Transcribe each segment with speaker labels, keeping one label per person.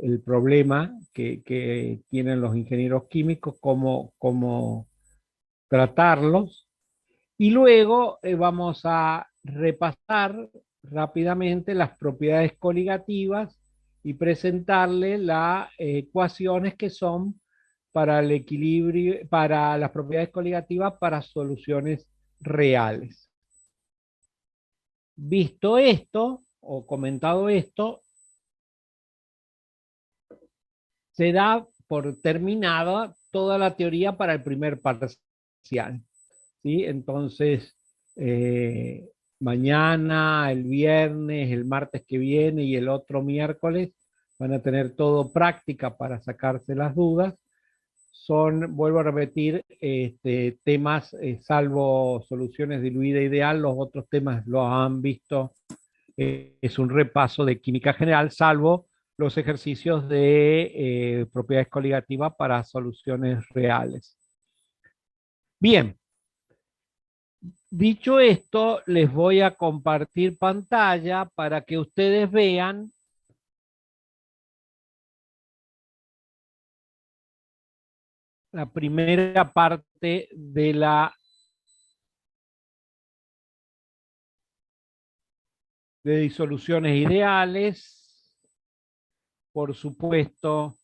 Speaker 1: el problema que tienen los ingenieros químicos, cómo tratarlos. Y luego vamos a repasar rápidamente las propiedades coligativas y presentarle las ecuaciones que son para el equilibrio, para las propiedades coligativas para soluciones reales. Visto esto, o comentado esto, se da por terminada toda la teoría para el primer parcial. ¿Sí? Entonces, mañana, el viernes, el martes que viene y el otro miércoles van a tener todo práctica para sacarse las dudas. Son, vuelvo a repetir, temas, salvo soluciones diluida ideal, los otros temas los han visto, es un repaso de química general, salvo los ejercicios de propiedades coligativas para soluciones reales. Bien, dicho esto, les voy a compartir pantalla para que ustedes vean la primera parte de de disoluciones ideales. Por supuesto,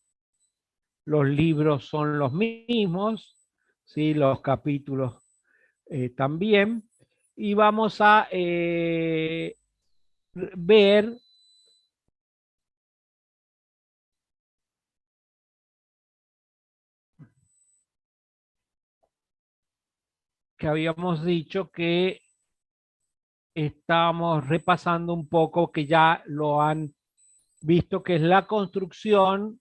Speaker 1: los libros son los mismos, ¿sí? Los capítulos también. Y vamos a ver que habíamos dicho que estábamos repasando un poco, que ya lo han visto, que es la construcción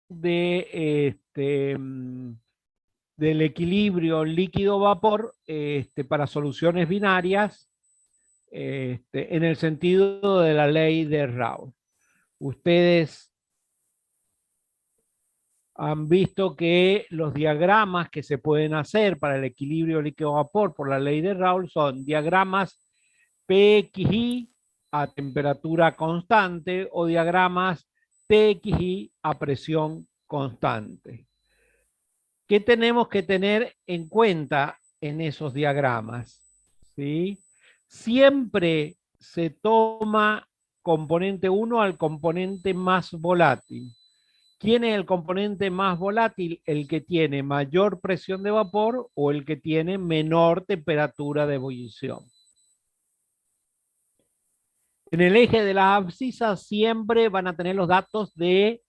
Speaker 1: de del equilibrio líquido-vapor para soluciones binarias en el sentido de la ley de Raoult. Ustedes han visto que los diagramas que se pueden hacer para el equilibrio líquido-vapor por la ley de Raoult son diagramas PXY a temperatura constante o diagramas TXY a presión constante. ¿Qué tenemos que tener en cuenta en esos diagramas? ¿Sí? Siempre se toma componente 1 al componente más volátil. ¿Quién es el componente más volátil? El que tiene mayor presión de vapor o el que tiene menor temperatura de ebullición. En el eje de las abscisas siempre van a tener los datos de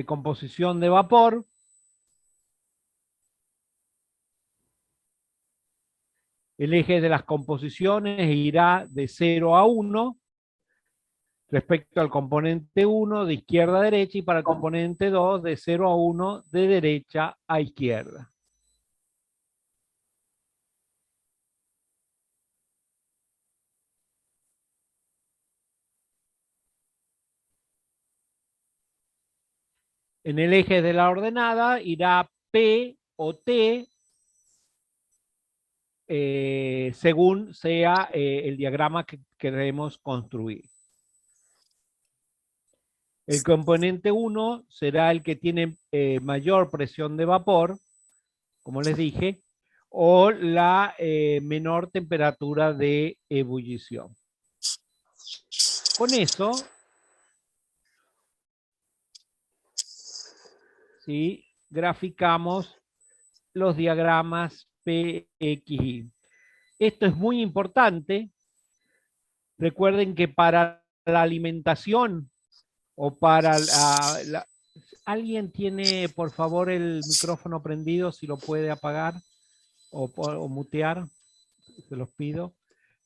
Speaker 1: composición de vapor. El eje de las composiciones irá de 0 a 1 respecto al componente 1 de izquierda a derecha y para el componente 2 de 0 a 1 de derecha a izquierda. En el eje de la ordenada irá P o T según sea el diagrama que queremos construir. El componente 1 será el que tiene mayor presión de vapor, como les dije, o la menor temperatura de ebullición. Con eso, ¿sí? Graficamos los diagramas PXY. Esto es muy importante. Recuerden que para la alimentación o para ¿alguien tiene, por favor, el micrófono prendido? Si lo puede apagar o mutear, se los pido.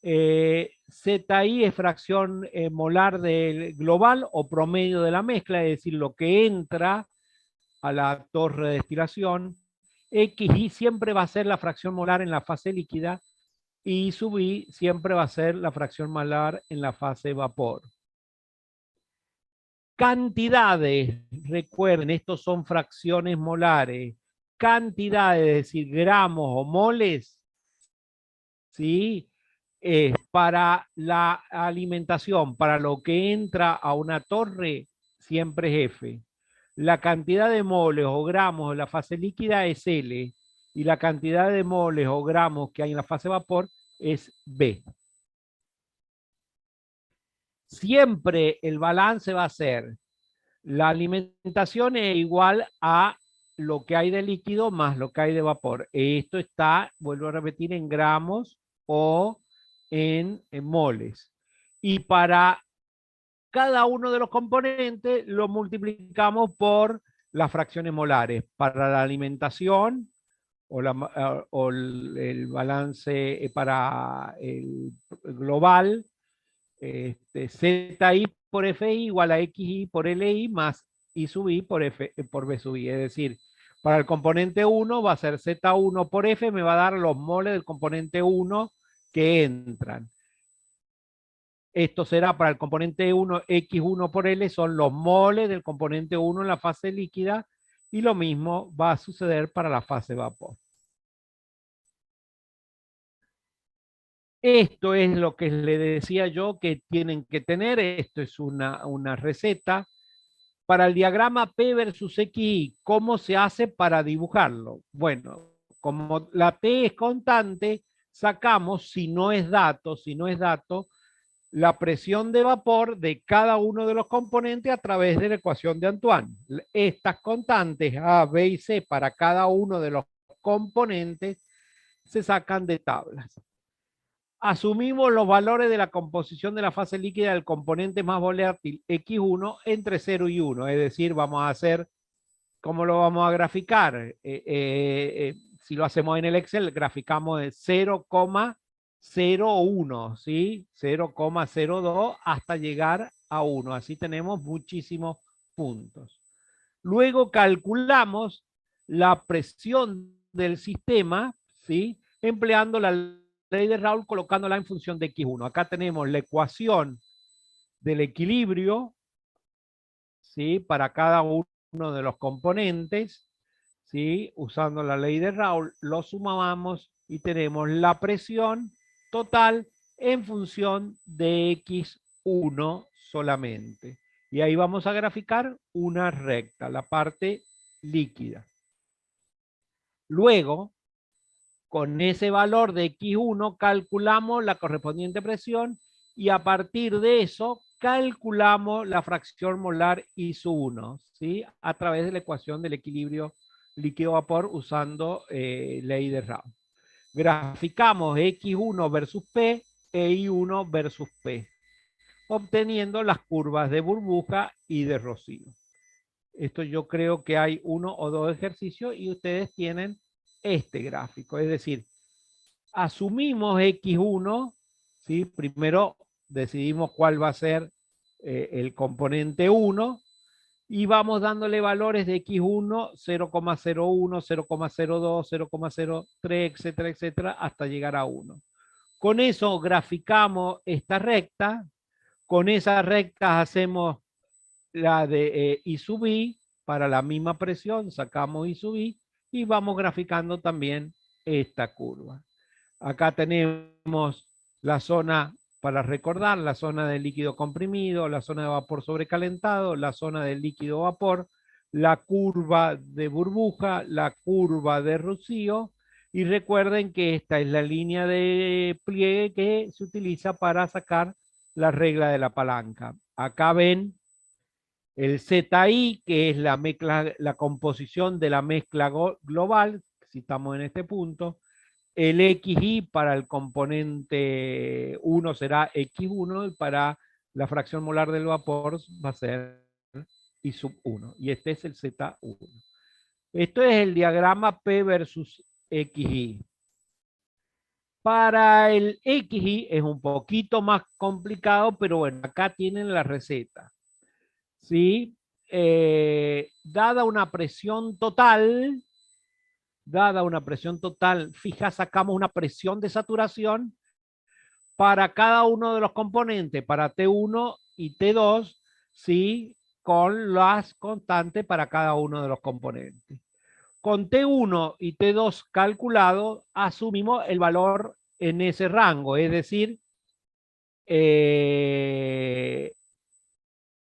Speaker 1: ZI es fracción molar del global o promedio de la mezcla, es decir, lo que entra a la torre de destilación. XY siempre va a ser la fracción molar en la fase líquida y sub I siempre va a ser la fracción molar en la fase vapor. Cantidades, recuerden, estos son fracciones molares. Cantidades, es decir, gramos o moles, ¿sí? Para la alimentación, para lo que entra a una torre, siempre es F. La cantidad de moles o gramos en la fase líquida es L y la cantidad de moles o gramos que hay en la fase vapor es B. Siempre el balance va a ser la alimentación es igual a lo que hay de líquido más lo que hay de vapor. Esto está, vuelvo a repetir, en gramos o en moles. Y para cada uno de los componentes lo multiplicamos por las fracciones molares. Para la alimentación o el balance para el global, ZI por FI igual a XI por LI más I sub I por B sub I. Es decir, para el componente 1 va a ser Z1 por F, me va a dar los moles del componente 1 que entran. Esto será para el componente 1, X1 por L, son los moles del componente 1 en la fase líquida, y lo mismo va a suceder para la fase vapor. Esto es lo que le decía yo que tienen que tener. Esto es una receta. Para el diagrama P versus XY, ¿cómo se hace para dibujarlo? Bueno, como la P es constante, sacamos, si no es dato, la presión de vapor de cada uno de los componentes a través de la ecuación de Antoine. Estas constantes A, B y C para cada uno de los componentes se sacan de tablas. Asumimos los valores de la composición de la fase líquida del componente más volátil X1 entre 0 y 1. Es decir, vamos a hacer, ¿cómo lo vamos a graficar? Si lo hacemos en el Excel, graficamos de 0,01, ¿sí? 0,02 hasta llegar a 1. Así tenemos muchísimos puntos. Luego calculamos la presión del sistema, ¿sí? Empleando la ley de Raoult, colocándola en función de X1. Acá tenemos la ecuación del equilibrio, ¿sí? Para cada uno de los componentes, ¿sí? Usando la ley de Raoult, lo sumamos y tenemos la presión total en función de X1 solamente. Y ahí vamos a graficar una recta, la parte líquida. Luego, con ese valor de X1 calculamos la correspondiente presión y a partir de eso calculamos la fracción molar I sub 1, ¿sí? A través de la ecuación del equilibrio líquido-vapor usando ley de Raoult. Graficamos X1 versus P e I1 versus P, obteniendo las curvas de burbuja y de rocío. Esto yo creo que hay uno o dos ejercicios y ustedes tienen este gráfico. Es decir, asumimos X1, ¿sí? Primero decidimos cuál va a ser el componente 1 y vamos dándole valores de X1, 0,01, 0,02, 0,03, etcétera, etcétera, hasta llegar a 1. Con eso graficamos esta recta, con esas rectas hacemos la de I sub I, para la misma presión sacamos I sub I y vamos graficando también esta curva. Acá tenemos la zona, para recordar, la zona del líquido comprimido, la zona de vapor sobrecalentado, la zona del líquido vapor, la curva de burbuja, la curva de rocío, y recuerden que esta es la línea de pliegue que se utiliza para sacar la regla de la palanca. Acá ven el ZI, que es la composición de la mezcla global, si estamos en este punto. El XI para el componente 1 será X1 y para la fracción molar del vapor va a ser I sub 1. Y este es el Z1. Esto es el diagrama P versus XI. Para el XI es un poquito más complicado, pero bueno, acá tienen la receta. ¿Sí? Dada una presión total, fija, sacamos una presión de saturación para cada uno de los componentes, para T1 y T2, ¿sí? con las constantes para cada uno de los componentes. Con T1 y T2 calculado, asumimos el valor en ese rango, es decir,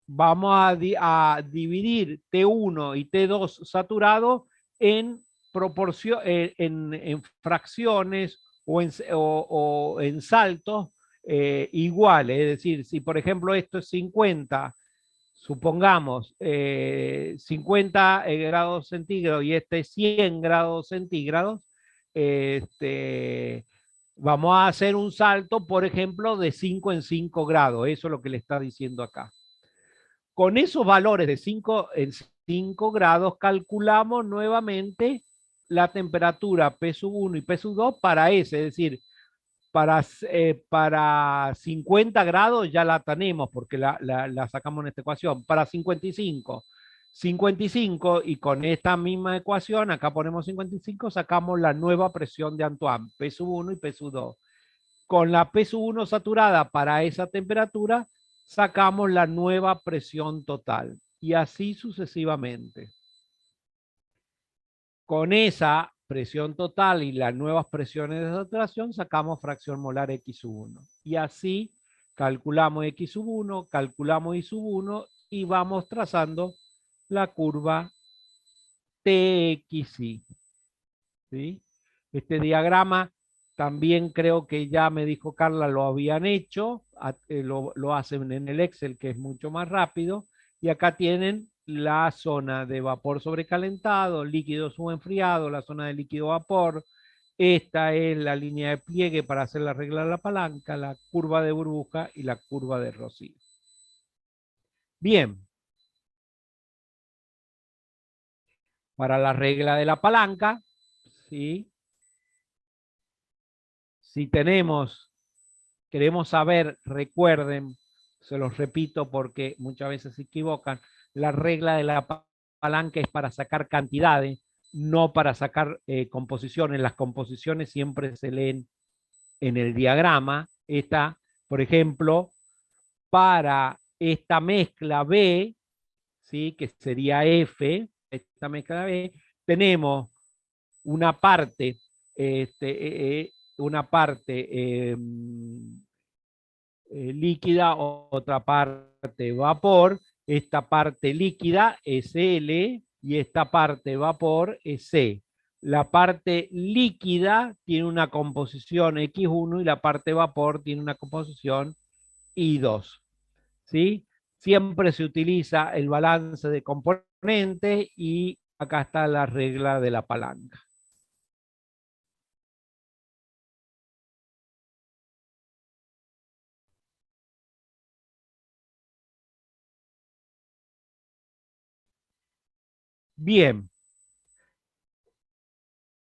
Speaker 1: vamos a dividir T1 y T2 saturado en proporción, en fracciones o en saltos iguales. Es decir, si por ejemplo esto es 50, supongamos 50 grados centígrados y este es 100 grados centígrados, vamos a hacer un salto, por ejemplo, de 5 en 5 grados. Eso es lo que le está diciendo acá. Con esos valores de 5 en 5 grados, calculamos nuevamente la temperatura P1 y P2 para ese, es decir, para 50 grados ya la tenemos porque la sacamos en esta ecuación. Para 55, 55 y con esta misma ecuación, acá ponemos 55, sacamos la nueva presión de Antoine, P1 y P2. Con la P1 saturada para esa temperatura, sacamos la nueva presión total y así sucesivamente. Con esa presión total y las nuevas presiones de saturación sacamos fracción molar X1 y así calculamos X1, calculamos Y1 y vamos trazando la curva TXI. ¿Sí? Este diagrama también creo que ya me dijo Carla lo habían hecho, lo hacen en el Excel que es mucho más rápido y acá tienen la zona de vapor sobrecalentado, líquido subenfriado, la zona de líquido vapor. Esta es la línea de pliegue para hacer la regla de la palanca, la curva de burbuja y la curva de rocío. Bien. Para la regla de la palanca, ¿sí? Si queremos saber, recuerden, se los repito porque muchas veces se equivocan, la regla de la palanca es para sacar cantidades, no para sacar composiciones. Las composiciones siempre se leen en el diagrama. Esta, por ejemplo, para esta mezcla B, ¿sí? Que sería F, esta mezcla B, tenemos una parte, líquida, otra parte vapor. Esta parte líquida es L y esta parte vapor es C. La parte líquida tiene una composición X1 y la parte vapor tiene una composición Y2. ¿Sí? Siempre se utiliza el balance de componentes y acá está la regla de la palanca. Bien.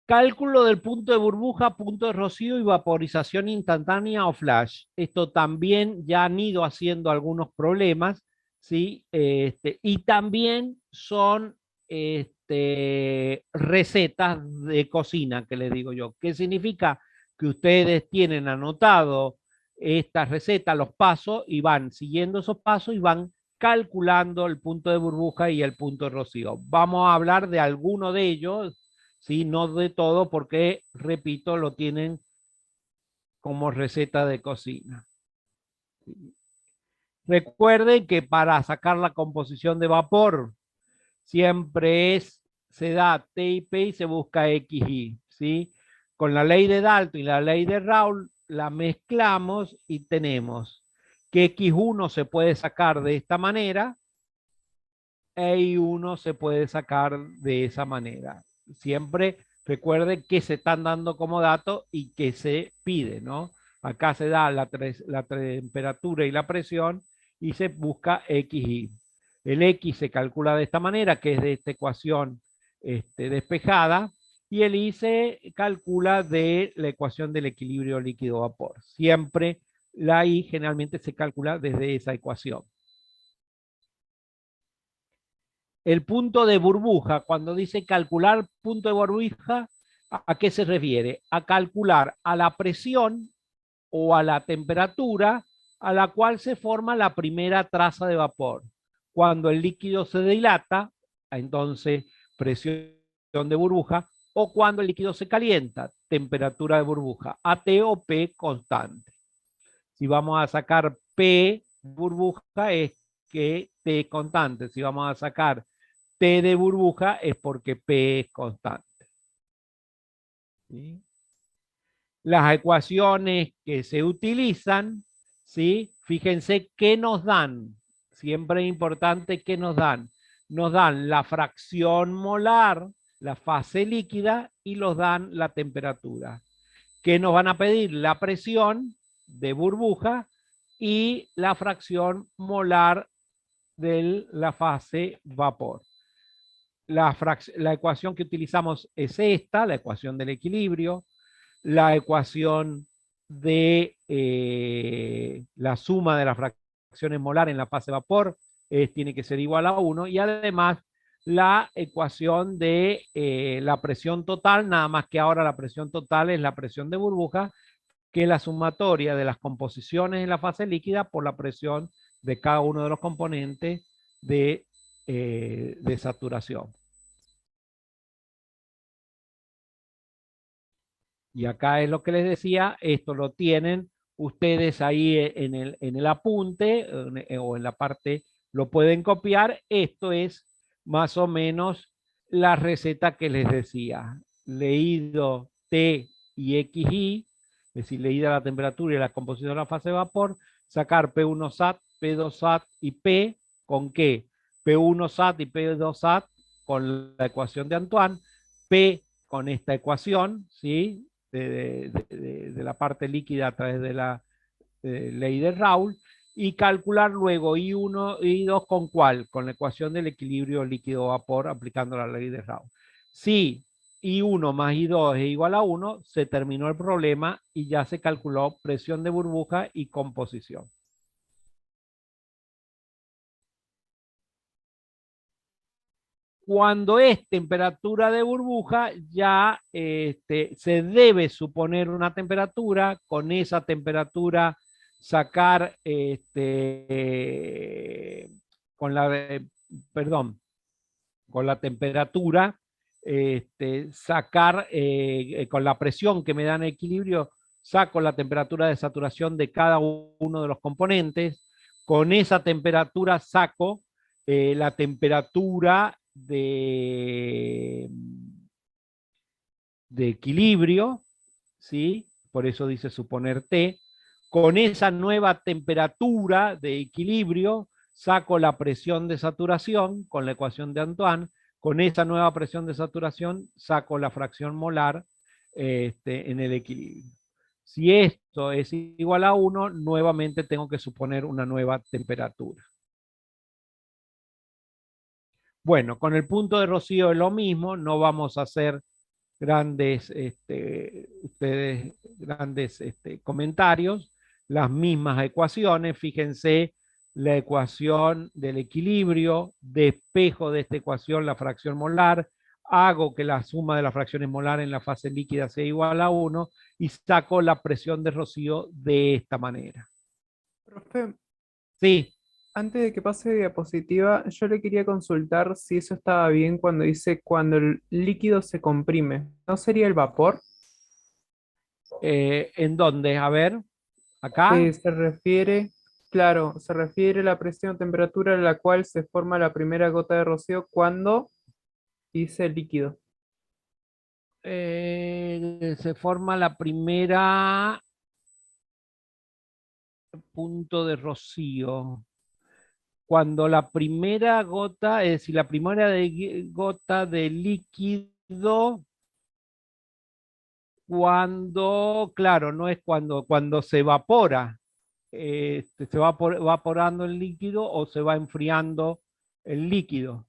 Speaker 1: Cálculo del punto de burbuja, punto de rocío y vaporización instantánea o flash. Esto también ya han ido haciendo algunos problemas, ¿sí? Y también son recetas de cocina, que les digo yo. ¿Qué significa? Que ustedes tienen anotado estas recetas, los pasos, y van siguiendo esos pasos y van calculando el punto de burbuja y el punto de rocío. Vamos a hablar de alguno de ellos, ¿sí? No de todo, porque, repito, lo tienen como receta de cocina. Recuerden que para sacar la composición de vapor, siempre se da T y P y se busca XY, ¿sí? Con la ley de Dalton y la ley de Raoult la mezclamos y tenemos que X1 se puede sacar de esta manera e Y1 se puede sacar de esa manera. Siempre recuerden que se están dando como dato y que se pide, ¿no? Acá se da la temperatura y la presión y se busca XY. El X se calcula de esta manera, que es de esta ecuación despejada, y el Y se calcula de la ecuación del equilibrio líquido-vapor. Siempre la Y generalmente se calcula desde esa ecuación. El punto de burbuja, cuando dice calcular punto de burbuja, ¿a qué se refiere? A calcular a la presión o a la temperatura a la cual se forma la primera traza de vapor. Cuando el líquido se dilata, entonces presión de burbuja, o cuando el líquido se calienta, temperatura de burbuja, AT o P constante. Si vamos a sacar P burbuja es que T es constante. Si vamos a sacar T de burbuja es porque P es constante. ¿Sí? Las ecuaciones que se utilizan, ¿sí? Fíjense qué nos dan. Siempre es importante que nos dan. Nos dan la fracción molar, la fase líquida y nos dan la temperatura. ¿Qué nos van a pedir? La presión de burbuja y la fracción molar de la fase vapor. La ecuación que utilizamos es esta, la ecuación del equilibrio, la ecuación de la suma de las fracciones molar en la fase vapor tiene que ser igual a 1 y además la ecuación de la presión total, nada más que ahora la presión total es la presión de burbuja, que es la sumatoria de las composiciones en la fase líquida por la presión de cada uno de los componentes de saturación. Y acá es lo que les decía, esto lo tienen ustedes ahí en el apunte o en la parte, lo pueden copiar. Esto es más o menos la receta que les decía. Leído T y XY, es decir, leída la temperatura y la composición de la fase de vapor, sacar P1 SAT, P2 SAT y P, ¿con qué? P1 SAT y P2 SAT con la ecuación de Antoine, P con esta ecuación, ¿sí? De la parte líquida a través de la ley de Raoult y calcular luego I1 y I2 con cuál, con la ecuación del equilibrio líquido-vapor aplicando la ley de Raoult. Si I1 más I2 es igual a 1, se terminó el problema y ya se calculó presión de burbuja y composición. Cuando es temperatura de burbuja, ya se debe suponer una temperatura, con esa temperatura sacar, con la, perdón, con la temperatura, sacar, con la presión que me dan equilibrio, saco la temperatura de saturación de cada uno de los componentes, con esa temperatura saco la temperatura de equilibrio, ¿sí? Por eso dice suponer T. Con esa nueva temperatura de equilibrio, saco la presión de saturación con la ecuación de Antoine. Con esa nueva presión de saturación, saco la fracción molar en el equilibrio. Si esto es igual a 1, nuevamente tengo que suponer una nueva temperatura. Bueno, con el punto de rocío es lo mismo, no vamos a hacer grandes, ustedes, grandes comentarios, las mismas ecuaciones, fíjense la ecuación del equilibrio, despejo de esta ecuación la fracción molar, hago que la suma de las fracciones molar en la fase líquida sea igual a 1 y saco la presión de rocío de esta manera.
Speaker 2: Profe,
Speaker 1: Sí,
Speaker 2: antes de que pase diapositiva, yo le quería consultar si eso estaba bien cuando dice cuando el líquido se comprime. ¿No sería el vapor?
Speaker 1: ¿en dónde? A ver, acá.
Speaker 2: Se refiere, claro, se refiere a la presión o temperatura a la cual se forma la primera gota de rocío cuando dice líquido.
Speaker 1: Se forma la primera punto de rocío. Cuando la primera gota, es decir, la primera gota de líquido, cuando, claro, no es cuando se evapora, se va evaporando el líquido o se va enfriando el líquido.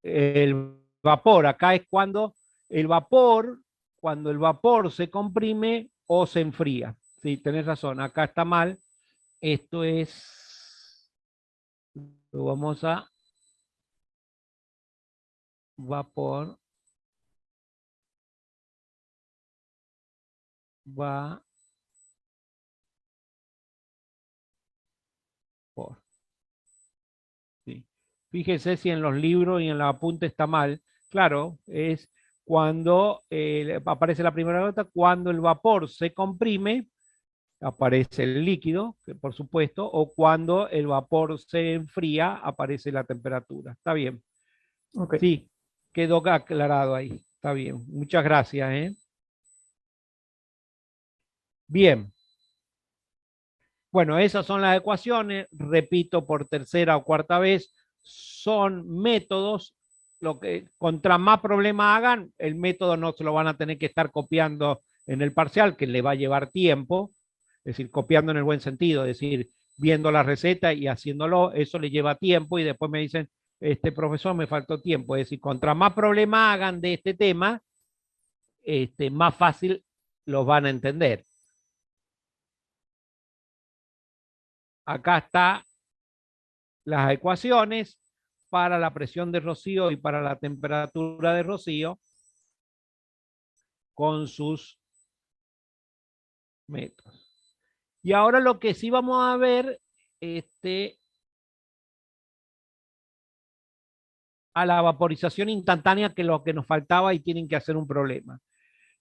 Speaker 1: El vapor, acá es cuando el vapor se comprime o se enfría. Sí, tenés razón, acá está mal. Esto es, lo vamos a vapor, vapor. Fíjese si en los libros y en la apunte está mal. Claro, es cuando aparece la primera gota, cuando el vapor se comprime, aparece el líquido, que por supuesto, o cuando el vapor se enfría, aparece la temperatura. Está bien.
Speaker 2: Ok.
Speaker 1: Sí, quedó aclarado ahí. Está bien. Muchas gracias, ¿eh? Bien. Bueno, esas son las ecuaciones. Repito por tercera o cuarta vez, son métodos. Lo que, contra más problemas hagan, el método no se lo van a tener que estar copiando en el parcial, que le va a llevar tiempo. Es decir, copiando en el buen sentido, es decir, viendo la receta y haciéndolo, eso le lleva tiempo y después me dicen, este profesor me faltó tiempo. Es decir, contra más problemas hagan de este tema, más fácil los van a entender. Acá está las ecuaciones para la presión de rocío y para la temperatura de rocío con sus métodos. Y ahora lo que sí vamos a ver, a la vaporización instantánea, que es lo que nos faltaba y tienen que hacer un problema.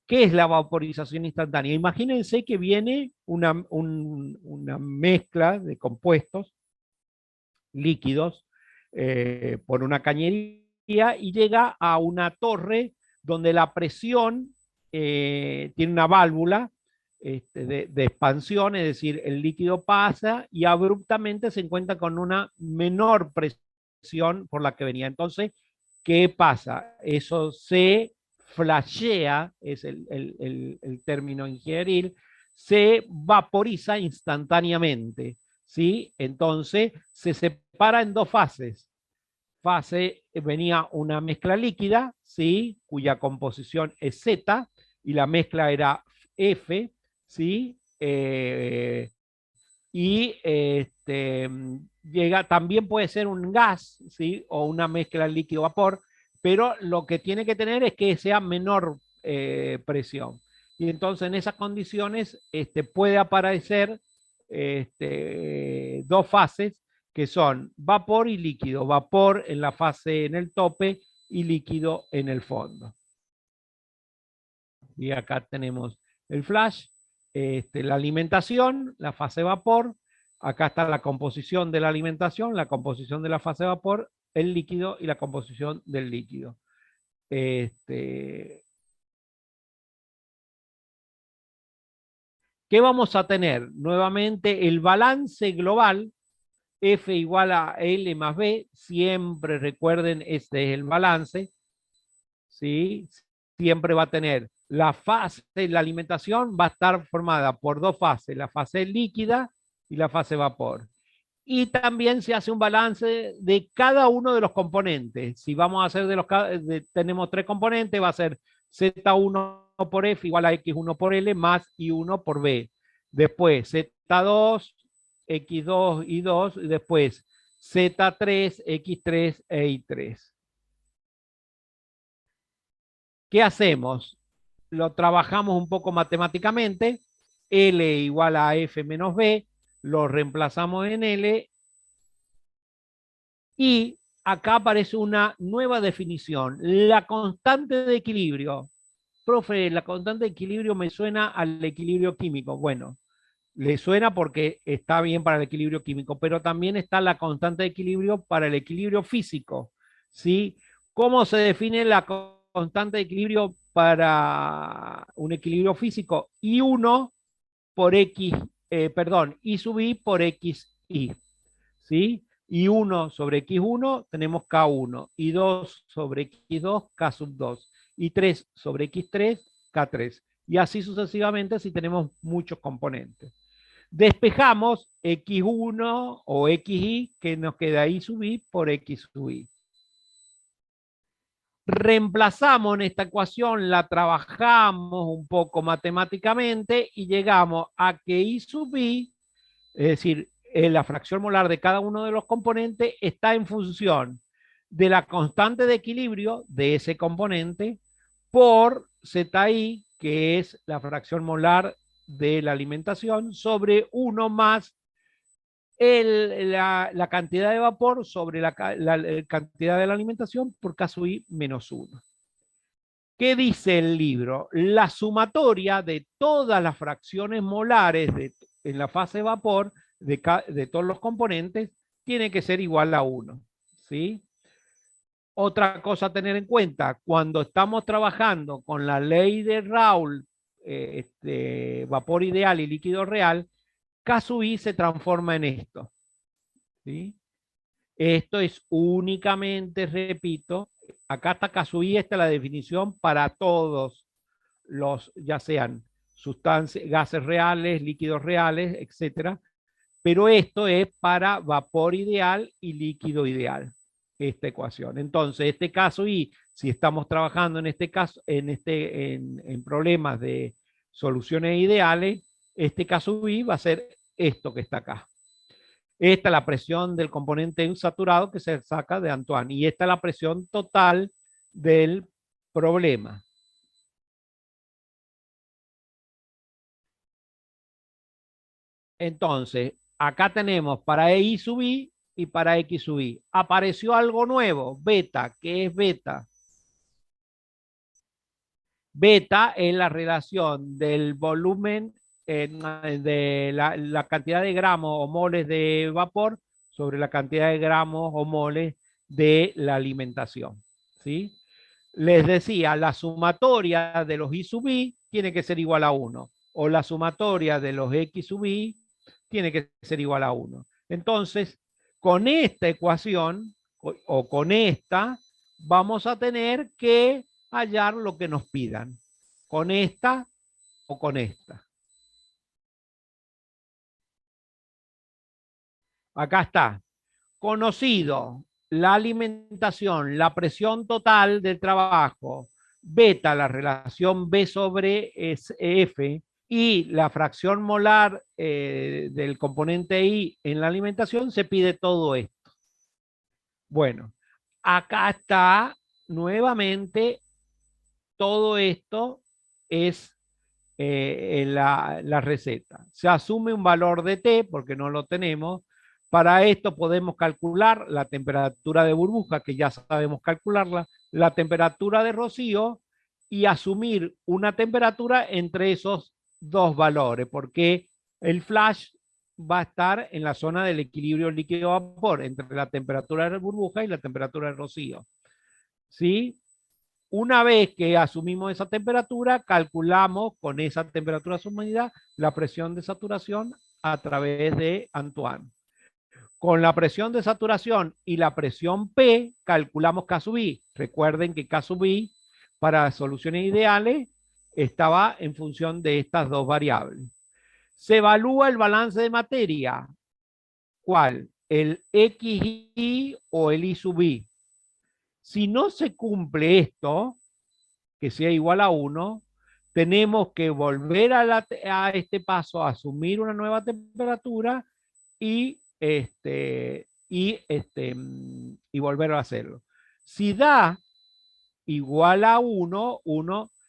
Speaker 1: ¿Qué es la vaporización instantánea? Imagínense que viene una mezcla de compuestos líquidos por una cañería y llega a una torre donde la presión tiene una válvula de expansión, es decir, el líquido pasa y abruptamente se encuentra con una menor presión por la que venía. Entonces, ¿qué pasa? Eso se flashea, es el término ingenieril, se vaporiza instantáneamente. ¿Sí? Entonces se separa en dos fases. Fase venía una mezcla líquida, ¿sí? Cuya composición es Z y la mezcla era F, ¿sí? Y llega, también puede ser un gas, ¿sí? O una mezcla líquido-vapor, pero lo que tiene que tener es que sea menor presión. Y entonces en esas condiciones puede aparecer dos fases que son vapor y líquido, vapor en la fase en el tope y líquido en el fondo. Y acá tenemos el flash, la alimentación, la fase vapor, acá está la composición de la alimentación, la composición de la fase vapor, el líquido y la composición del líquido. ¿Qué vamos a tener? Nuevamente el balance global, F igual a L más B, siempre recuerden, este es el balance, ¿sí? Siempre va a tener la fase, la alimentación va a estar formada por dos fases, la fase líquida y la fase vapor. Y también se hace un balance de cada uno de los componentes. Si vamos a hacer tenemos tres componentes, va a ser Z1 por F igual a X1 por L más I1 por B. Después Z2, X2, Y2, y después Z3, X3 e Y3. ¿Qué hacemos? Lo trabajamos un poco matemáticamente. L igual a F menos B, lo reemplazamos en L y acá aparece una nueva definición. La constante de equilibrio. Profe, la constante de equilibrio me suena al equilibrio químico. Bueno, le suena porque está bien para el equilibrio químico, pero también está la constante de equilibrio para el equilibrio físico. ¿Sí? ¿Cómo se define la constante de equilibrio para un equilibrio físico? I1 por X, perdón, I sub I por XI. ¿Sí? I1 sobre X1 tenemos K1, I2 sobre X2, K sub 2, I3 sobre X3, K3. Y así sucesivamente si tenemos muchos componentes. Despejamos X1 o XI, que nos queda I sub I por X sub I. Reemplazamos en esta ecuación, la trabajamos un poco matemáticamente y llegamos a que I sub I, es decir, la fracción molar de cada uno de los componentes está en función de la constante de equilibrio de ese componente por ZI, que es la fracción molar de la alimentación, sobre 1 más la cantidad de vapor sobre la cantidad de la alimentación por caso I menos 1. ¿Qué dice el libro? La sumatoria de todas las fracciones molares en la fase de vapor de todos los componentes tiene que ser igual a 1. ¿Sí? Otra cosa a tener en cuenta, cuando estamos trabajando con la ley de Raoult, vapor ideal y líquido real, caso I se transforma en esto. ¿Sí? Esto es únicamente, repito, acá está caso I, esta es la definición para todos los, ya sean sustancias, gases reales, líquidos reales, etcétera. Pero esto es para vapor ideal y líquido ideal, esta ecuación. Entonces, este caso I, si estamos trabajando en este caso, en problemas de soluciones ideales, este caso I va a ser esto que está acá. Esta es la presión del componente saturado que se saca de Antoine. Y esta es la presión total del problema. Entonces, acá tenemos para I sub I y para X sub I. Apareció algo nuevo, beta. ¿Qué es beta? Beta es la relación del volumen de la cantidad de gramos o moles de vapor sobre la cantidad de gramos o moles de la alimentación. ¿Sí? Les decía, la sumatoria de los I sub I tiene que ser igual a 1, o la sumatoria de los X sub I tiene que ser igual a 1. Entonces, con esta ecuación, o con esta, vamos a tener que hallar lo que nos pidan, con esta o con esta. Acá está, conocido la alimentación, la presión total del trabajo, beta, la relación B sobre F, y la fracción molar del componente I en la alimentación, se pide todo esto. Bueno, acá está nuevamente todo esto es la receta. Se asume un valor de T porque no lo tenemos. Para esto podemos calcular la temperatura de burbuja, que ya sabemos calcularla, la temperatura de rocío y asumir una temperatura entre esos dos valores, porque el flash va a estar en la zona del equilibrio líquido-vapor, entre la temperatura de burbuja y la temperatura de rocío. ¿Sí? Una vez que asumimos esa temperatura, calculamos con esa temperatura asumida la presión de saturación a través de Antoine. Con la presión de saturación y la presión P, calculamos K sub I. Recuerden que K sub I para soluciones ideales estaba en función de estas dos variables. Se evalúa el balance de materia. ¿Cuál? ¿El XI o el I sub I? Si no se cumple esto, que sea igual a 1, tenemos que volver a este paso, a asumir una nueva temperatura y, y volver a hacerlo. Si da igual a 1,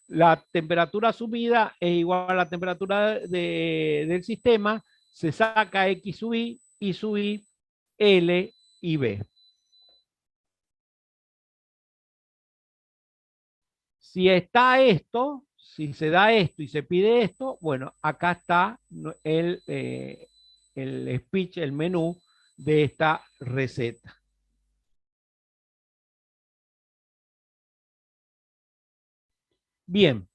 Speaker 1: la temperatura asumida es igual a la temperatura del sistema, se saca X sub I, L y B. Si está esto, si se da esto y se pide esto, bueno, acá está el speech, el menú de esta receta. Bien.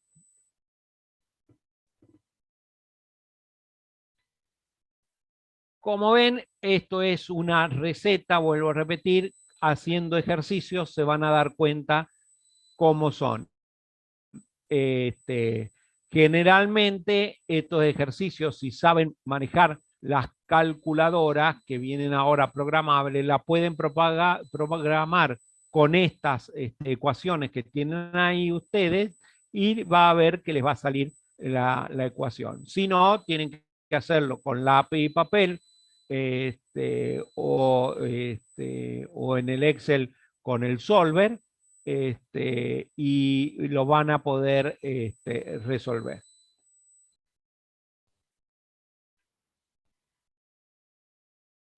Speaker 1: Como ven, esto es una receta, vuelvo a repetir, haciendo ejercicios se van a dar cuenta cómo son. Generalmente estos ejercicios, si saben manejar las calculadoras que vienen ahora programables, la pueden programar con estas ecuaciones que tienen ahí ustedes y va a ver que les va a salir la ecuación. Si no, tienen que hacerlo con lápiz y papel o en el Excel con el Solver y lo van a poder resolver.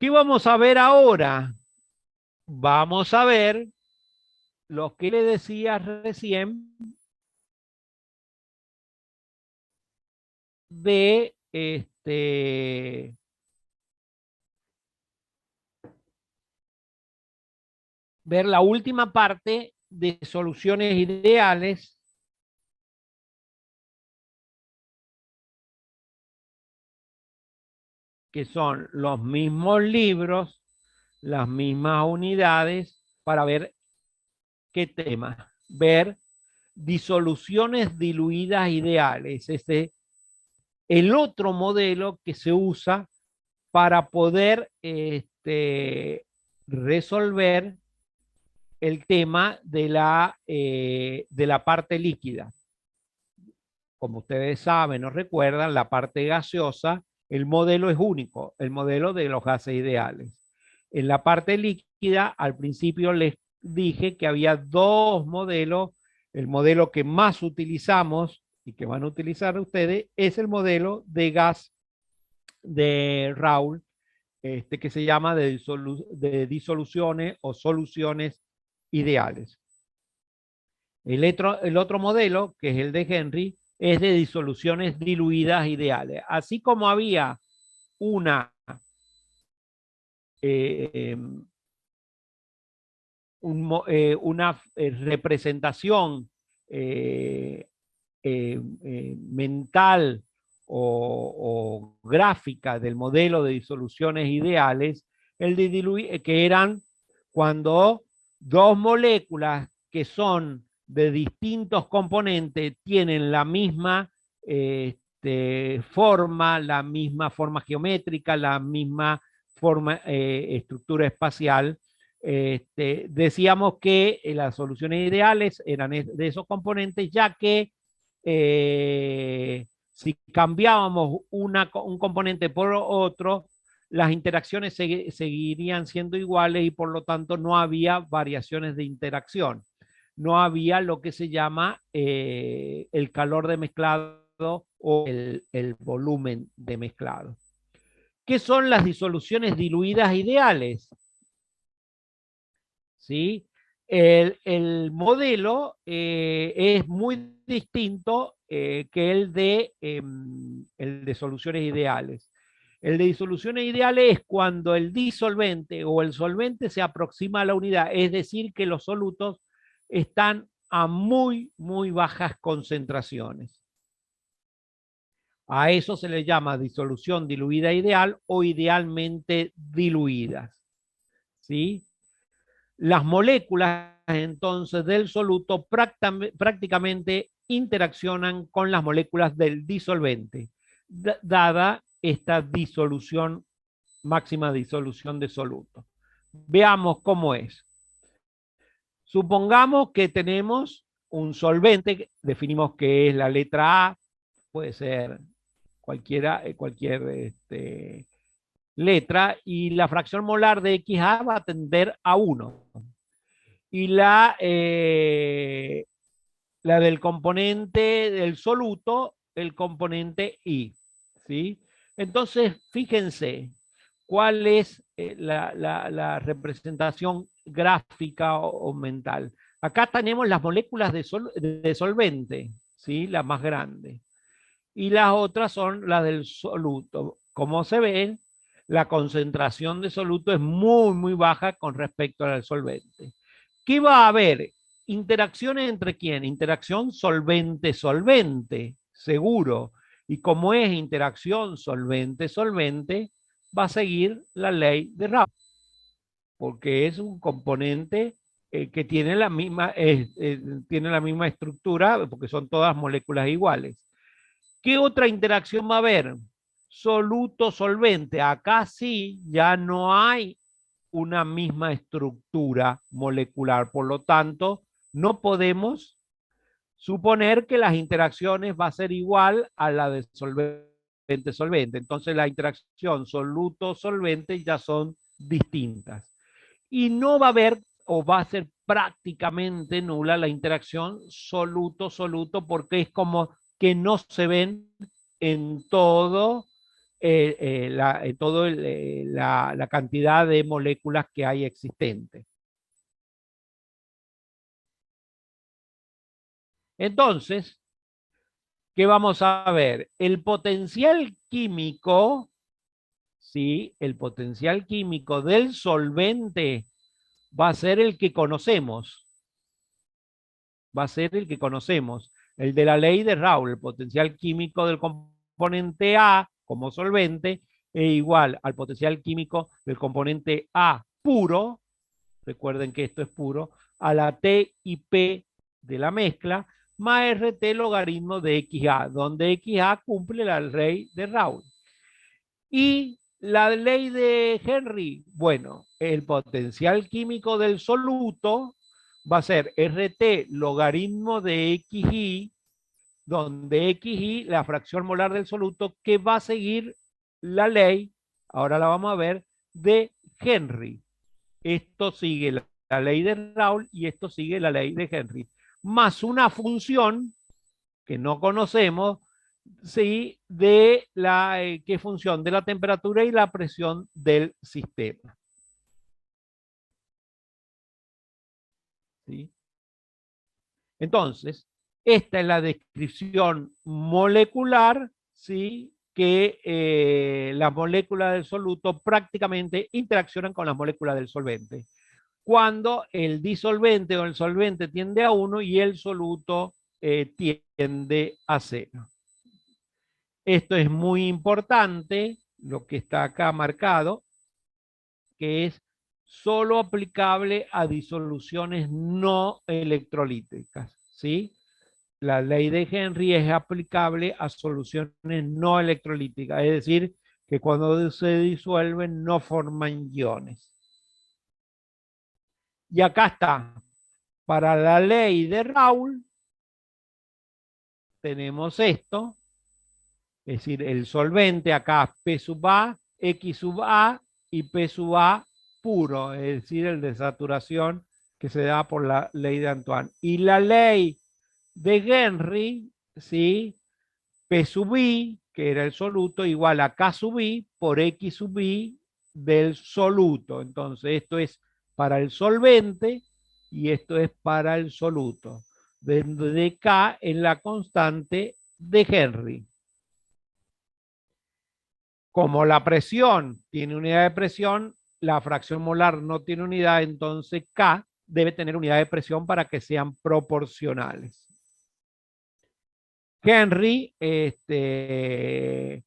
Speaker 1: ¿Qué vamos a ver ahora? Vamos a ver lo que le decía recién de ver la última parte de soluciones ideales, que son los mismos libros, las mismas unidades, para ver qué tema. Ver disoluciones diluidas ideales. El otro modelo que se usa para poder resolver el tema de la parte líquida. Como ustedes saben o recuerdan, la parte gaseosa, el modelo es único, el modelo de los gases ideales. En la parte líquida, al principio les dije que había dos modelos. El modelo que más utilizamos y que van a utilizar ustedes es el modelo de gas de Raoult, que se llama de disoluciones o soluciones ideales. El otro modelo, que es el de Henry, es de disoluciones diluidas ideales. Así como había una, eh, una representación eh, mental o gráfica del modelo de disoluciones ideales, el de que eran cuando dos moléculas que son de distintos componentes tienen la misma la misma forma geométrica, la misma forma, estructura espacial. Decíamos que las soluciones ideales eran de esos componentes, ya que si cambiábamos un componente por otro, las interacciones seguirían siendo iguales y por lo tanto no había variaciones de interacción. No había lo que se llama el calor de mezclado o el volumen de mezclado. ¿Qué son las disoluciones diluidas ideales? ¿Sí? El modelo es muy distinto que el de soluciones ideales. El de disoluciones ideales es cuando el disolvente o el solvente se aproxima a la unidad, es decir, que los solutos están a muy, muy bajas concentraciones. A eso se le llama disolución diluida ideal o idealmente diluidas. ¿Sí? Las moléculas entonces del soluto prácticamente interaccionan con las moléculas del disolvente, dada esta disolución, máxima disolución de soluto. Veamos cómo es. Supongamos que tenemos un solvente, definimos que es la letra A, puede ser cualquier letra, y la fracción molar de XA va a tender a 1. Y la del componente del soluto, el componente I. ¿Sí? Entonces, fíjense cuál es la representación gráfica o mental. Acá tenemos las moléculas de solvente, ¿sí? La más grande. Y las otras son las del soluto. Como se ve, la concentración de soluto es muy, muy baja con respecto al solvente. ¿Qué va a haber? Interacciones entre quién? Interacción solvente-solvente, seguro. Y como es interacción solvente-solvente, va a seguir la ley de Raoult, porque es un componente que tiene tiene la misma estructura, porque son todas moléculas iguales. ¿Qué otra interacción va a haber? Soluto-solvente. Acá sí ya no hay una misma estructura molecular. Por lo tanto, no podemos suponer que las interacciones va a ser igual a la de solvente-solvente. Entonces, la interacción soluto-solvente ya son distintas. Y no va a haber o va a ser prácticamente nula la interacción soluto-soluto porque es como que no se ven en todo la cantidad de moléculas que hay existentes. Entonces, ¿qué vamos a ver? El potencial químico, ¿sí? El potencial químico del solvente va a ser el que conocemos. Va a ser el que conocemos. El de la ley de Raoult, el potencial químico del componente A como solvente es igual al potencial químico del componente A puro, recuerden que esto es puro, a la T y P de la mezcla, más RT logaritmo de XA, donde XA cumple la ley de Raoult. Y la ley de Henry, bueno, el potencial químico del soluto va a ser RT logaritmo de XI, donde XI, la fracción molar del soluto, que va a seguir la ley, ahora la vamos a ver, de Henry. Esto sigue la ley de Raoult y esto sigue la ley de Henry. Más una función que no conocemos, ¿sí? De la ¿qué función? De la temperatura y la presión del sistema. ¿Sí? Entonces, esta es la descripción molecular, ¿sí? Que las moléculas del soluto prácticamente interaccionan con las moléculas del solvente. Cuando el disolvente o el solvente tiende a 1 y el soluto tiende a 0. Esto es muy importante, lo que está acá marcado, que es solo aplicable a disoluciones no electrolíticas, ¿sí? La ley de Henry es aplicable a soluciones no electrolíticas, es decir, que cuando se disuelven no forman iones. Y acá está, para la ley de Raoult, tenemos esto, es decir, el solvente acá P sub A, X sub A y P sub A puro, es decir, el de saturación que se da por la ley de Antoine. Y la ley de Henry, ¿sí? P sub I, que era el soluto, igual a K sub I por X sub I del soluto. Entonces, esto es para el solvente y esto es para el soluto. De K en la constante de Henry. Como la presión tiene unidad de presión, la fracción molar no tiene unidad, entonces K debe tener unidad de presión para que sean proporcionales. Henry, en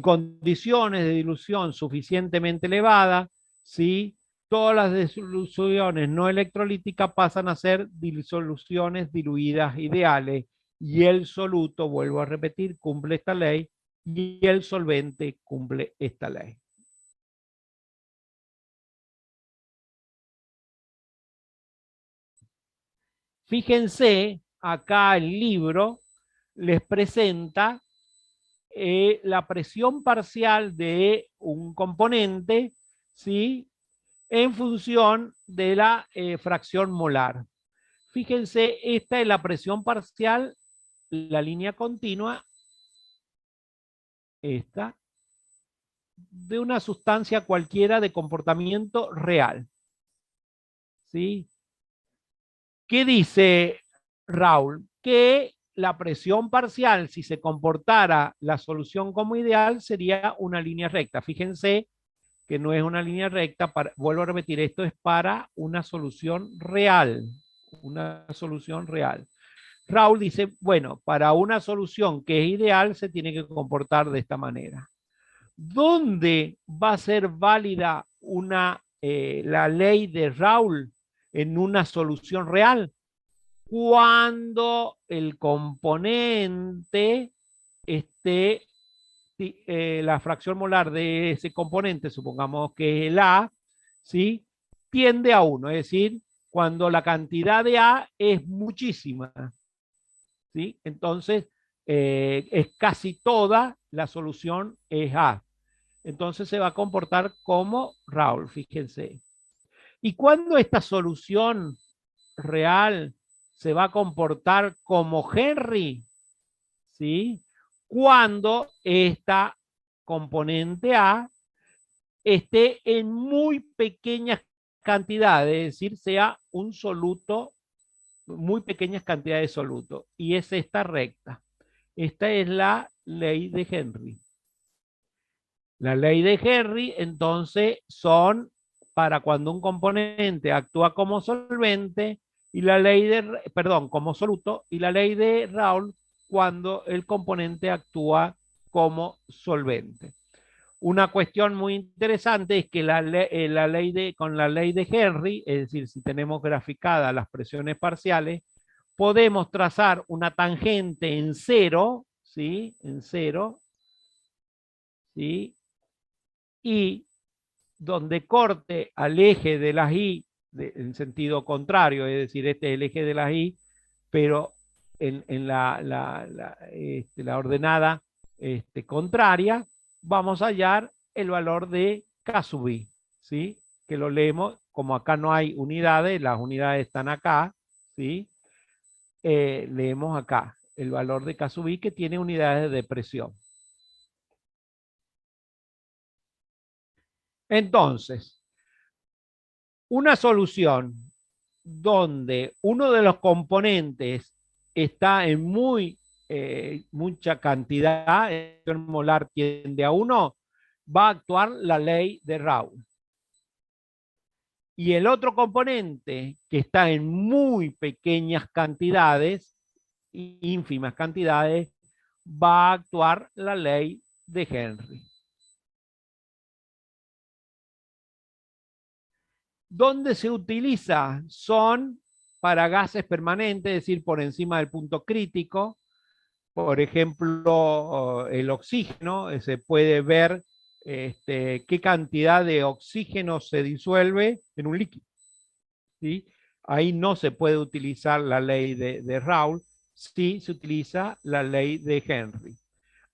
Speaker 1: condiciones de dilución suficientemente elevada, ¿sí? Todas las disoluciones no electrolíticas pasan a ser disoluciones diluidas ideales y el soluto, vuelvo a repetir, cumple esta ley y el solvente cumple esta ley. Fíjense, acá el libro les presenta la presión parcial de un componente, ¿sí? En función de la fracción molar. Fíjense, esta es la presión parcial, la línea continua, esta, de una sustancia cualquiera de comportamiento real. ¿Sí? ¿Qué dice Raoult? Que la presión parcial, si se comportara la solución como ideal, sería una línea recta. Fíjense que no es una línea recta, vuelvo a repetir, esto es para una solución real, una solución real. Raoult dice, bueno, para una solución que es ideal se tiene que comportar de esta manera. ¿Dónde va a ser válida la ley de Raoult en una solución real? Cuando el componente esté, la fracción molar de ese componente, supongamos que es el A, ¿sí? Tiende a 1, es decir, cuando la cantidad de A es muchísima, ¿sí? Entonces, es casi toda la solución es A. Entonces se va a comportar como Raoult, fíjense. Y cuando esta solución real se va a comportar como Henry, ¿sí? Cuando esta componente A esté en muy pequeñas cantidades, es decir, sea un soluto, muy pequeñas cantidades de soluto. Y es esta recta. Esta es la ley de Henry. La ley de Henry, entonces, son para cuando un componente actúa como solvente y la ley de, perdón, como soluto, y la ley de Raoult cuando el componente actúa como solvente. Una cuestión muy interesante es que con la ley de Henry, es decir, si tenemos graficadas las presiones parciales, podemos trazar una tangente en cero, ¿sí? En cero, ¿sí? Y donde corte al eje de las Y en sentido contrario, es decir, este es el eje de las Y, pero en la ordenada contraria, vamos a hallar el valor de K sub I, ¿sí? Que lo leemos, como acá no hay unidades, las unidades están acá, ¿sí? Leemos acá el valor de K sub I que tiene unidades de presión. Entonces, una solución donde uno de los componentes está en mucha cantidad, el molar tiende a 1, va a actuar la ley de Raoult. Y el otro componente que está en muy pequeñas cantidades, ínfimas cantidades, va a actuar la ley de Henry. ¿Dónde se utiliza? Son para gases permanentes, es decir, por encima del punto crítico. Por ejemplo, el oxígeno, se puede ver qué cantidad de oxígeno se disuelve en un líquido, ¿sí? Ahí no se puede utilizar la ley de Raoult, sí se utiliza la ley de Henry.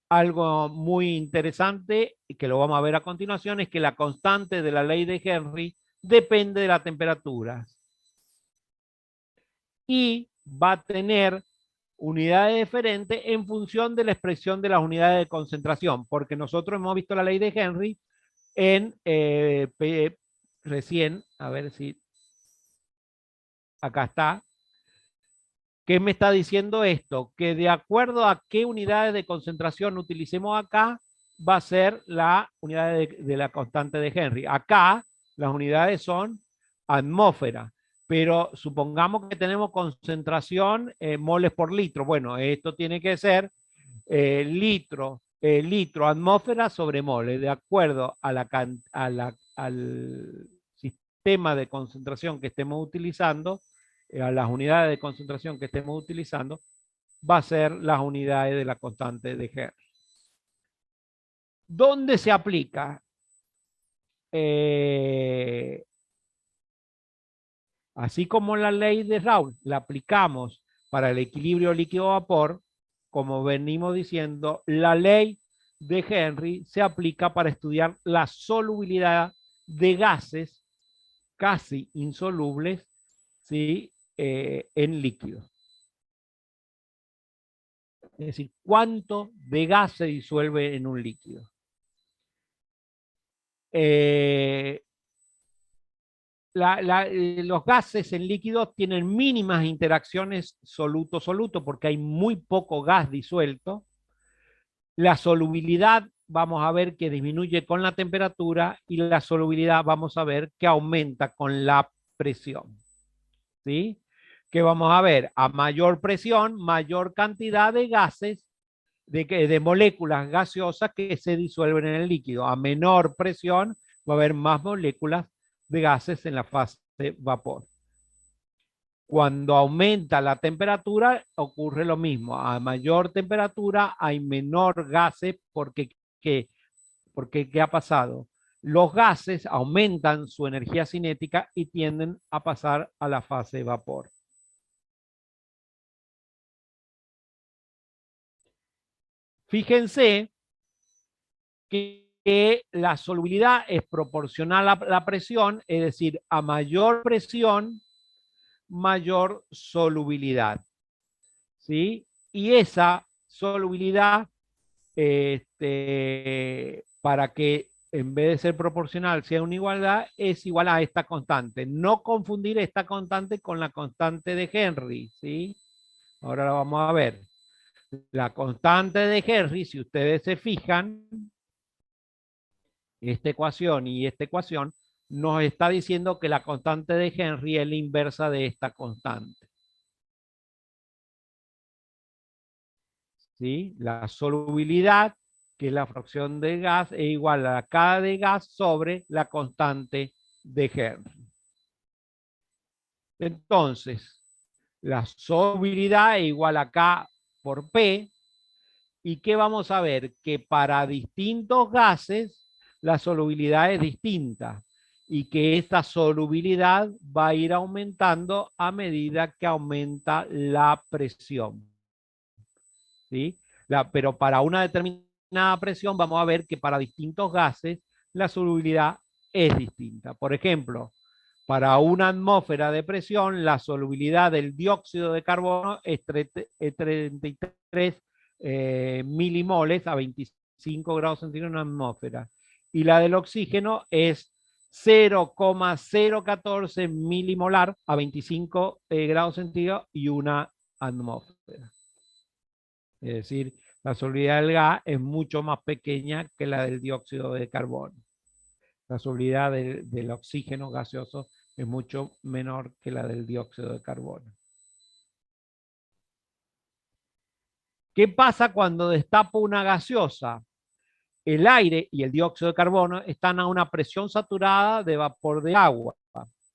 Speaker 1: Algo muy interesante, y que lo vamos a ver a continuación, es que la constante de la ley de Henry depende de la temperatura y va a tener unidades diferentes en función de la expresión de las unidades de concentración, porque nosotros hemos visto la ley de Henry en recién, a ver si acá está. ¿Qué me está diciendo esto? Que de acuerdo a qué unidades de concentración utilicemos acá, va a ser la unidad de la constante de Henry. Acá las unidades son atmósfera, pero supongamos que tenemos concentración moles por litro. Bueno, esto tiene que ser litro atmósfera sobre mole, de acuerdo a al sistema de concentración que estemos utilizando, a las unidades de concentración que estemos utilizando, va a ser las unidades de la constante de Henry. ¿Dónde se aplica? Así como la ley de Raoult la aplicamos para el equilibrio líquido-vapor, como venimos diciendo, la ley de Henry se aplica para estudiar la solubilidad de gases casi insolubles, ¿sí? En líquidos. Es decir, cuánto de gas se disuelve en un líquido. Los gases en líquidos tienen mínimas interacciones soluto-soluto porque hay muy poco gas disuelto. La solubilidad vamos a ver que disminuye con la temperatura y la solubilidad vamos a ver que aumenta con la presión. ¿Sí? Que vamos a ver, a mayor presión, mayor cantidad de gases, de moléculas gaseosas que se disuelven en el líquido. A menor presión va a haber más moléculas de gases en la fase de vapor. Cuando aumenta la temperatura ocurre lo mismo. A mayor temperatura hay menor gases porque ¿qué ha pasado? Los gases aumentan su energía cinética y tienden a pasar a la fase de vapor. Fíjense que la solubilidad es proporcional a la presión, es decir, a mayor presión, mayor solubilidad. ¿Sí? Y esa solubilidad para que en vez de ser proporcional sea una igualdad, es igual a esta constante. No confundir esta constante con la constante de Henry, ¿sí? Ahora la vamos a ver. La constante de Henry, si ustedes se fijan, esta ecuación y esta ecuación, nos está diciendo que la constante de Henry es la inversa de esta constante. ¿Sí? La solubilidad, que es la fracción de gas, es igual a la K de gas sobre la constante de Henry. Entonces, la solubilidad es igual a K por P. ¿Y qué vamos a ver? Que para distintos gases la solubilidad es distinta y que esta solubilidad va a ir aumentando a medida que aumenta la presión. ¿Sí? Pero para una determinada presión vamos a ver que para distintos gases la solubilidad es distinta. Por ejemplo, para una atmósfera de presión, la solubilidad del dióxido de carbono es 33 milimoles a 25 grados centígrados en una atmósfera. Y la del oxígeno es 0,014 milimolar a 25 grados centígrados y una atmósfera. Es decir, la solubilidad del gas es mucho más pequeña que la del dióxido de carbono. La solubilidad del oxígeno gaseoso es mucho menor que la del dióxido de carbono. ¿Qué pasa cuando destapo una gaseosa? El aire y el dióxido de carbono están a una presión saturada de vapor de agua.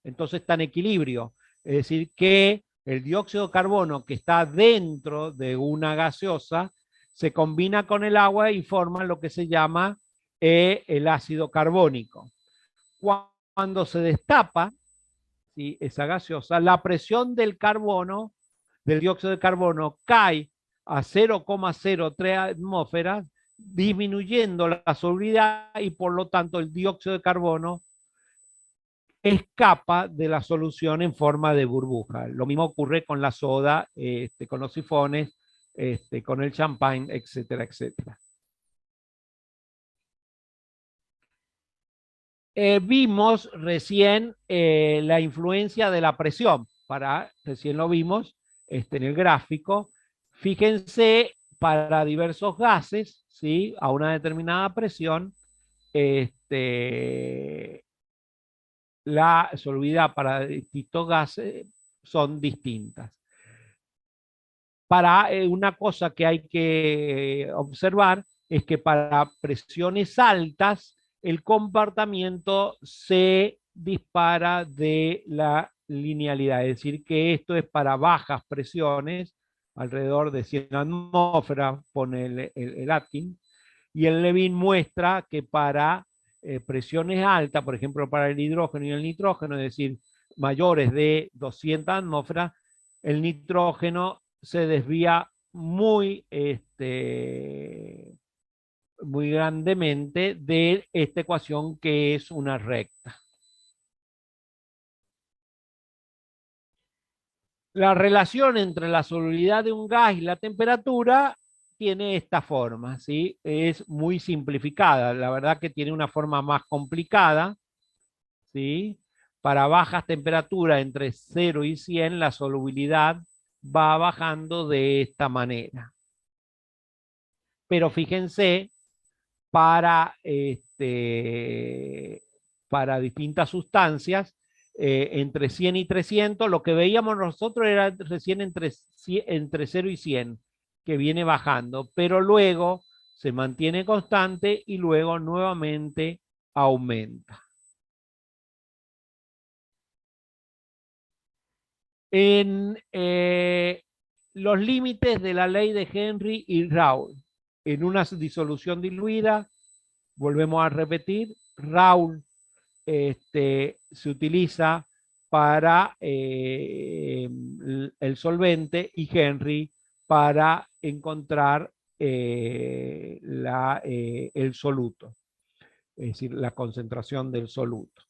Speaker 1: Entonces está en equilibrio. Es decir, que el dióxido de carbono que está dentro de una gaseosa se combina con el agua y forma lo que se llama el ácido carbónico. Cuando se destapa, ¿sí?, esa gaseosa, la presión del carbono, del dióxido de carbono, cae a 0,03 atmósferas, disminuyendo la solubilidad y por lo tanto el dióxido de carbono escapa de la solución en forma de burbuja. Lo mismo ocurre con la soda, con los sifones, con el champán, etcétera, etcétera. Vimos recién la influencia de la presión. Recién lo vimos en el gráfico. Fíjense, para diversos gases, ¿sí?, a una determinada presión, la solubilidad para distintos gases son distintas. Para una cosa que hay que observar es que para presiones altas el comportamiento se dispara de la linealidad, es decir, que esto es para bajas presiones, alrededor de 100 atmósferas, pone el Atkin, y el Levin muestra que para presiones altas, por ejemplo, para el hidrógeno y el nitrógeno, es decir, mayores de 200 atmósferas, el nitrógeno se desvía muy grandemente de esta ecuación que es una recta. La relación entre la solubilidad de un gas y la temperatura tiene esta forma, ¿sí? Es muy simplificada, la verdad que tiene una forma más complicada, ¿sí? Para bajas temperaturas entre 0 y 100, la solubilidad va bajando de esta manera. Pero fíjense, para, para distintas sustancias, entre 100 y 300, lo que veíamos nosotros era recién entre 0 y 100, que viene bajando, pero luego se mantiene constante y luego nuevamente aumenta. En los límites de la ley de Henry y Raoult, en una disolución diluida, volvemos a repetir, Raoult se utiliza para el solvente y Henry para encontrar el soluto, es decir, la concentración del soluto.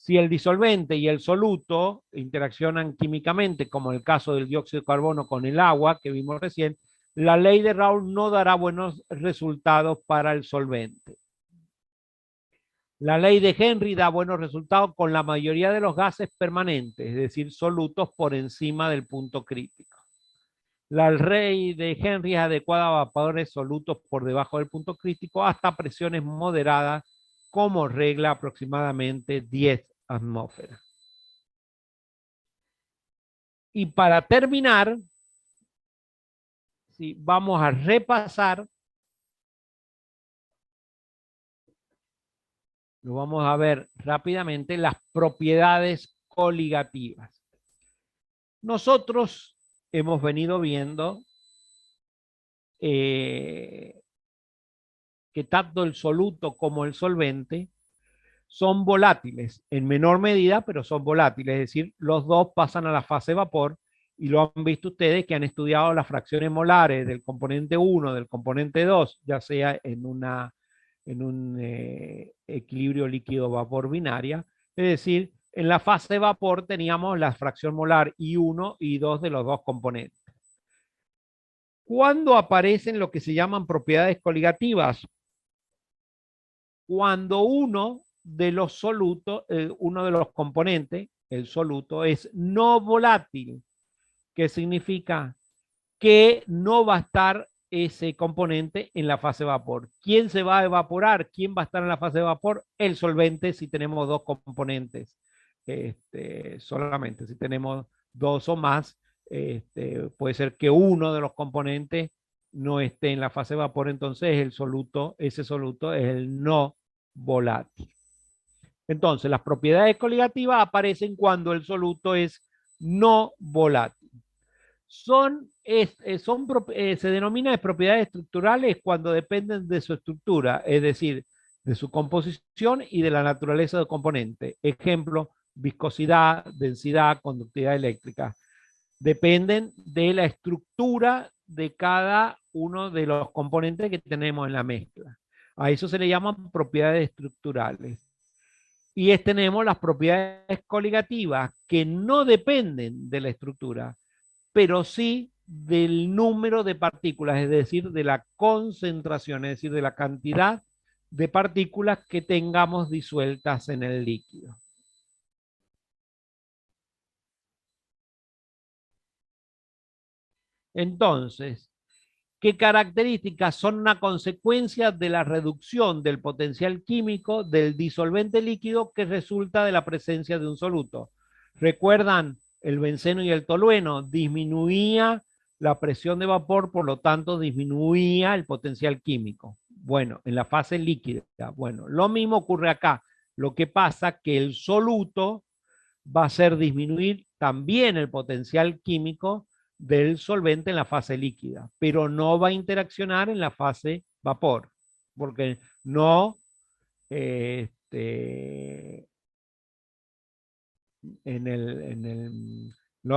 Speaker 1: Si el disolvente y el soluto interaccionan químicamente, como en el caso del dióxido de carbono con el agua que vimos recién, la ley de Raoult no dará buenos resultados para el solvente. La ley de Henry da buenos resultados con la mayoría de los gases permanentes, es decir, solutos por encima del punto crítico. La ley de Henry es adecuada a vapores solutos por debajo del punto crítico hasta presiones moderadas, como regla aproximadamente 10 atmósferas. Y para terminar, sí, vamos a repasar, lo vamos a ver rápidamente, las propiedades coligativas. Nosotros hemos venido viendo que tanto el soluto como el solvente son volátiles, en menor medida, pero son volátiles, es decir, los dos pasan a la fase vapor, y lo han visto ustedes que han estudiado las fracciones molares del componente 1, del componente 2, ya sea en un equilibrio líquido-vapor binaria, es decir, en la fase de vapor teníamos la fracción molar I1 y I2 de los dos componentes. ¿Cuándo aparecen lo que se llaman propiedades coligativas? Cuando uno de los solutos, uno de los componentes, el soluto, es no volátil. ¿Qué significa? Que no va a estar ese componente en la fase de vapor. ¿Quién se va a evaporar? ¿Quién va a estar en la fase de vapor? El solvente, si tenemos dos componentes solamente. Si tenemos dos o más, puede ser que uno de los componentes no esté en la fase de vapor, entonces el soluto, ese soluto es el no volátil. Entonces, las propiedades coligativas aparecen cuando el soluto es no volátil. Se denomina de propiedades estructurales cuando dependen de su estructura, es decir, de su composición y de la naturaleza del componente. Ejemplo, viscosidad, densidad, conductividad eléctrica. Dependen de la estructura de cada uno de los componentes que tenemos en la mezcla. A eso se le llaman propiedades estructurales. Y tenemos las propiedades coligativas que no dependen de la estructura, pero sí del número de partículas, es decir, de la concentración, es decir, de la cantidad de partículas que tengamos disueltas en el líquido. Entonces, ¿qué características son una consecuencia de la reducción del potencial químico del disolvente líquido que resulta de la presencia de un soluto? ¿Recuerdan el benceno y el tolueno? Disminuía la presión de vapor, por lo tanto disminuía el potencial químico. Bueno, en la fase líquida. Bueno, lo mismo ocurre acá. Lo que pasa que el soluto va a hacer disminuir también el potencial químico del solvente en la fase líquida, pero no va a interaccionar en la fase vapor, porque no, no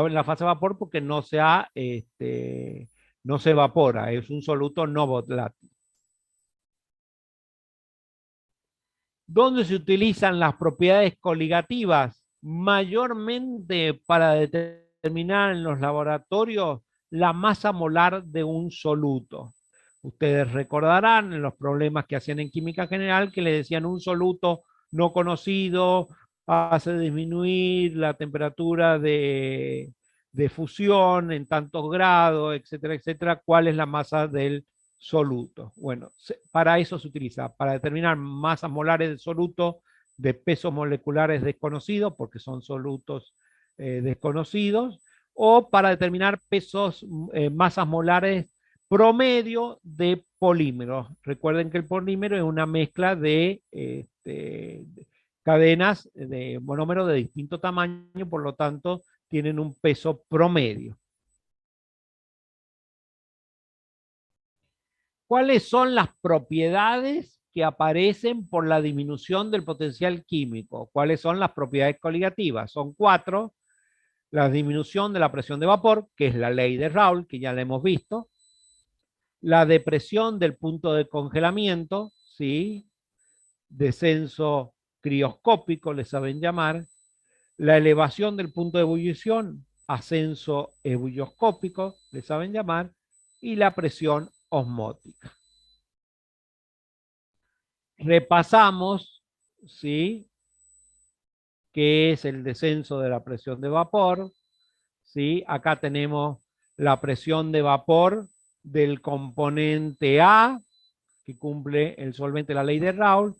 Speaker 1: en la fase vapor porque no se evapora, es un soluto no volátil. ¿Dónde se utilizan las propiedades coligativas? Mayormente para determinar en los laboratorios la masa molar de un soluto. Ustedes recordarán en los problemas que hacían en química general que le decían un soluto no conocido hace disminuir la temperatura de fusión en tantos grados, etcétera, etcétera. ¿Cuál es la masa del soluto? Bueno, para eso se utiliza, para determinar masas molares de soluto de pesos moleculares desconocidos, porque son solutos desconocidos, o para determinar masas molares promedio de polímeros. Recuerden que el polímero es una mezcla de cadenas de monómeros de distinto tamaño, por lo tanto, tienen un peso promedio. ¿Cuáles son las propiedades que aparecen por la disminución del potencial químico? ¿Cuáles son las propiedades coligativas? Son 4. La disminución de la presión de vapor, que es la ley de Raoult, que ya la hemos visto. La depresión del punto de congelamiento, ¿sí? Descenso crioscópico, le saben llamar, la elevación del punto de ebullición, ascenso ebulloscópico, le saben llamar, y la presión osmótica. Repasamos, ¿sí?, qué es el descenso de la presión de vapor, ¿sí? Acá tenemos la presión de vapor del componente A, que cumple el solvente la ley de Raoult,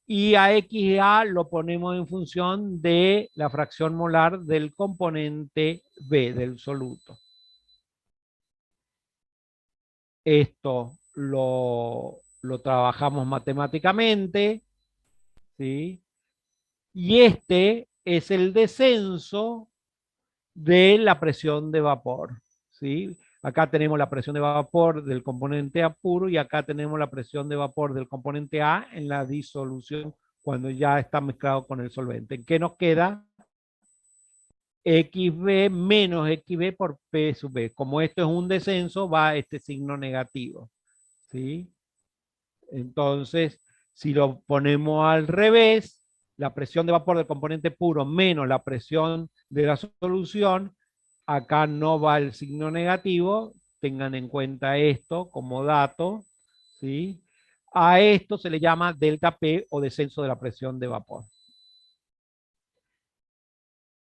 Speaker 1: y a XA lo ponemos en función de la fracción molar del componente B, del soluto. Esto lo trabajamos matemáticamente, ¿sí? Y este es el descenso de la presión de vapor, ¿sí? Acá tenemos la presión de vapor del componente A puro y acá tenemos la presión de vapor del componente A en la disolución cuando ya está mezclado con el solvente. ¿Qué nos queda? XB menos XB por P sub B. Como esto es un descenso, va este signo negativo, ¿sí? Entonces, si lo ponemos al revés, la presión de vapor del componente puro menos la presión de la solución, acá no va el signo negativo, tengan en cuenta esto como dato, ¿sí? A esto se le llama delta P o descenso de la presión de vapor.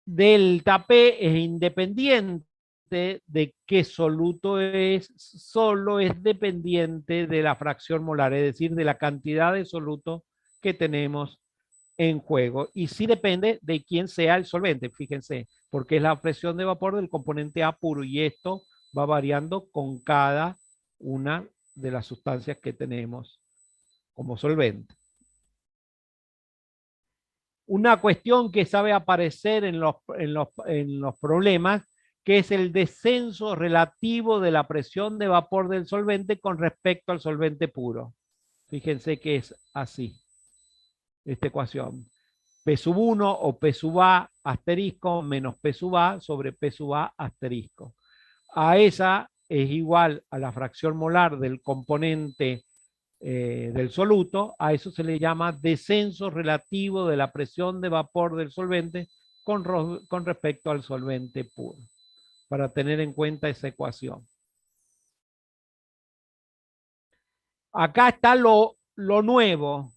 Speaker 1: Delta P es independiente de qué soluto es, solo es dependiente de la fracción molar, es decir, de la cantidad de soluto que tenemos en juego. Y sí depende de quién sea el solvente, fíjense, porque es la presión de vapor del componente A puro y esto va variando con cada una de las sustancias que tenemos como solvente. Una cuestión que sabe aparecer en los problemas, que es el descenso relativo de la presión de vapor del solvente con respecto al solvente puro. Fíjense que es así, esta ecuación. P sub 1 o P sub A asterisco menos P sub A sobre P sub A asterisco. A esa es igual a la fracción molar del componente del soluto, a eso se le llama descenso relativo de la presión de vapor del solvente con respecto al solvente puro, para tener en cuenta esa ecuación. Acá está lo nuevo.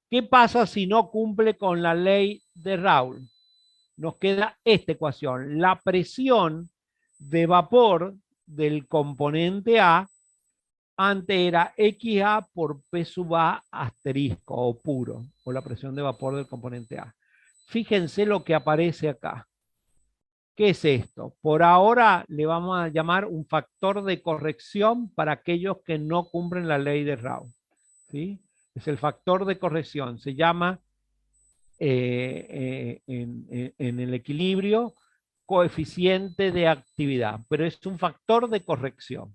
Speaker 1: ¿Qué pasa si no cumple con la ley de Raoult? Nos queda esta ecuación. La presión de vapor del componente A antes era XA por P sub A asterisco o puro, o la presión de vapor del componente A. Fíjense lo que aparece acá. ¿Qué es esto? Por ahora le vamos a llamar un factor de corrección para aquellos que no cumplen la ley de Raoult, ¿sí? Es el factor de corrección. Se llama en el equilibrio coeficiente de actividad, pero es un factor de corrección.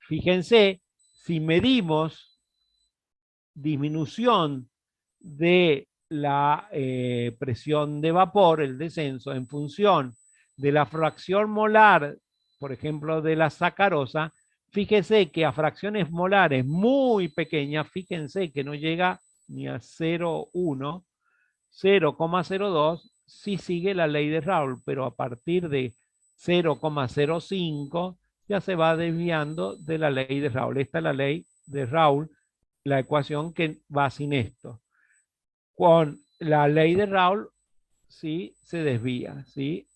Speaker 1: Fíjense, si medimos disminución de la presión de vapor, el descenso, en función de la fracción molar, por ejemplo, de la sacarosa, fíjese que a fracciones molares muy pequeñas, fíjense que no llega ni a 0,1, 0,02, sí sigue la ley de Raoult, pero a partir de 0,05 ya se va desviando de la ley de Raoult. Esta es la ley de Raoult, la ecuación que va sin esto. Con la ley de Raoult sí se desvía, ¿sí?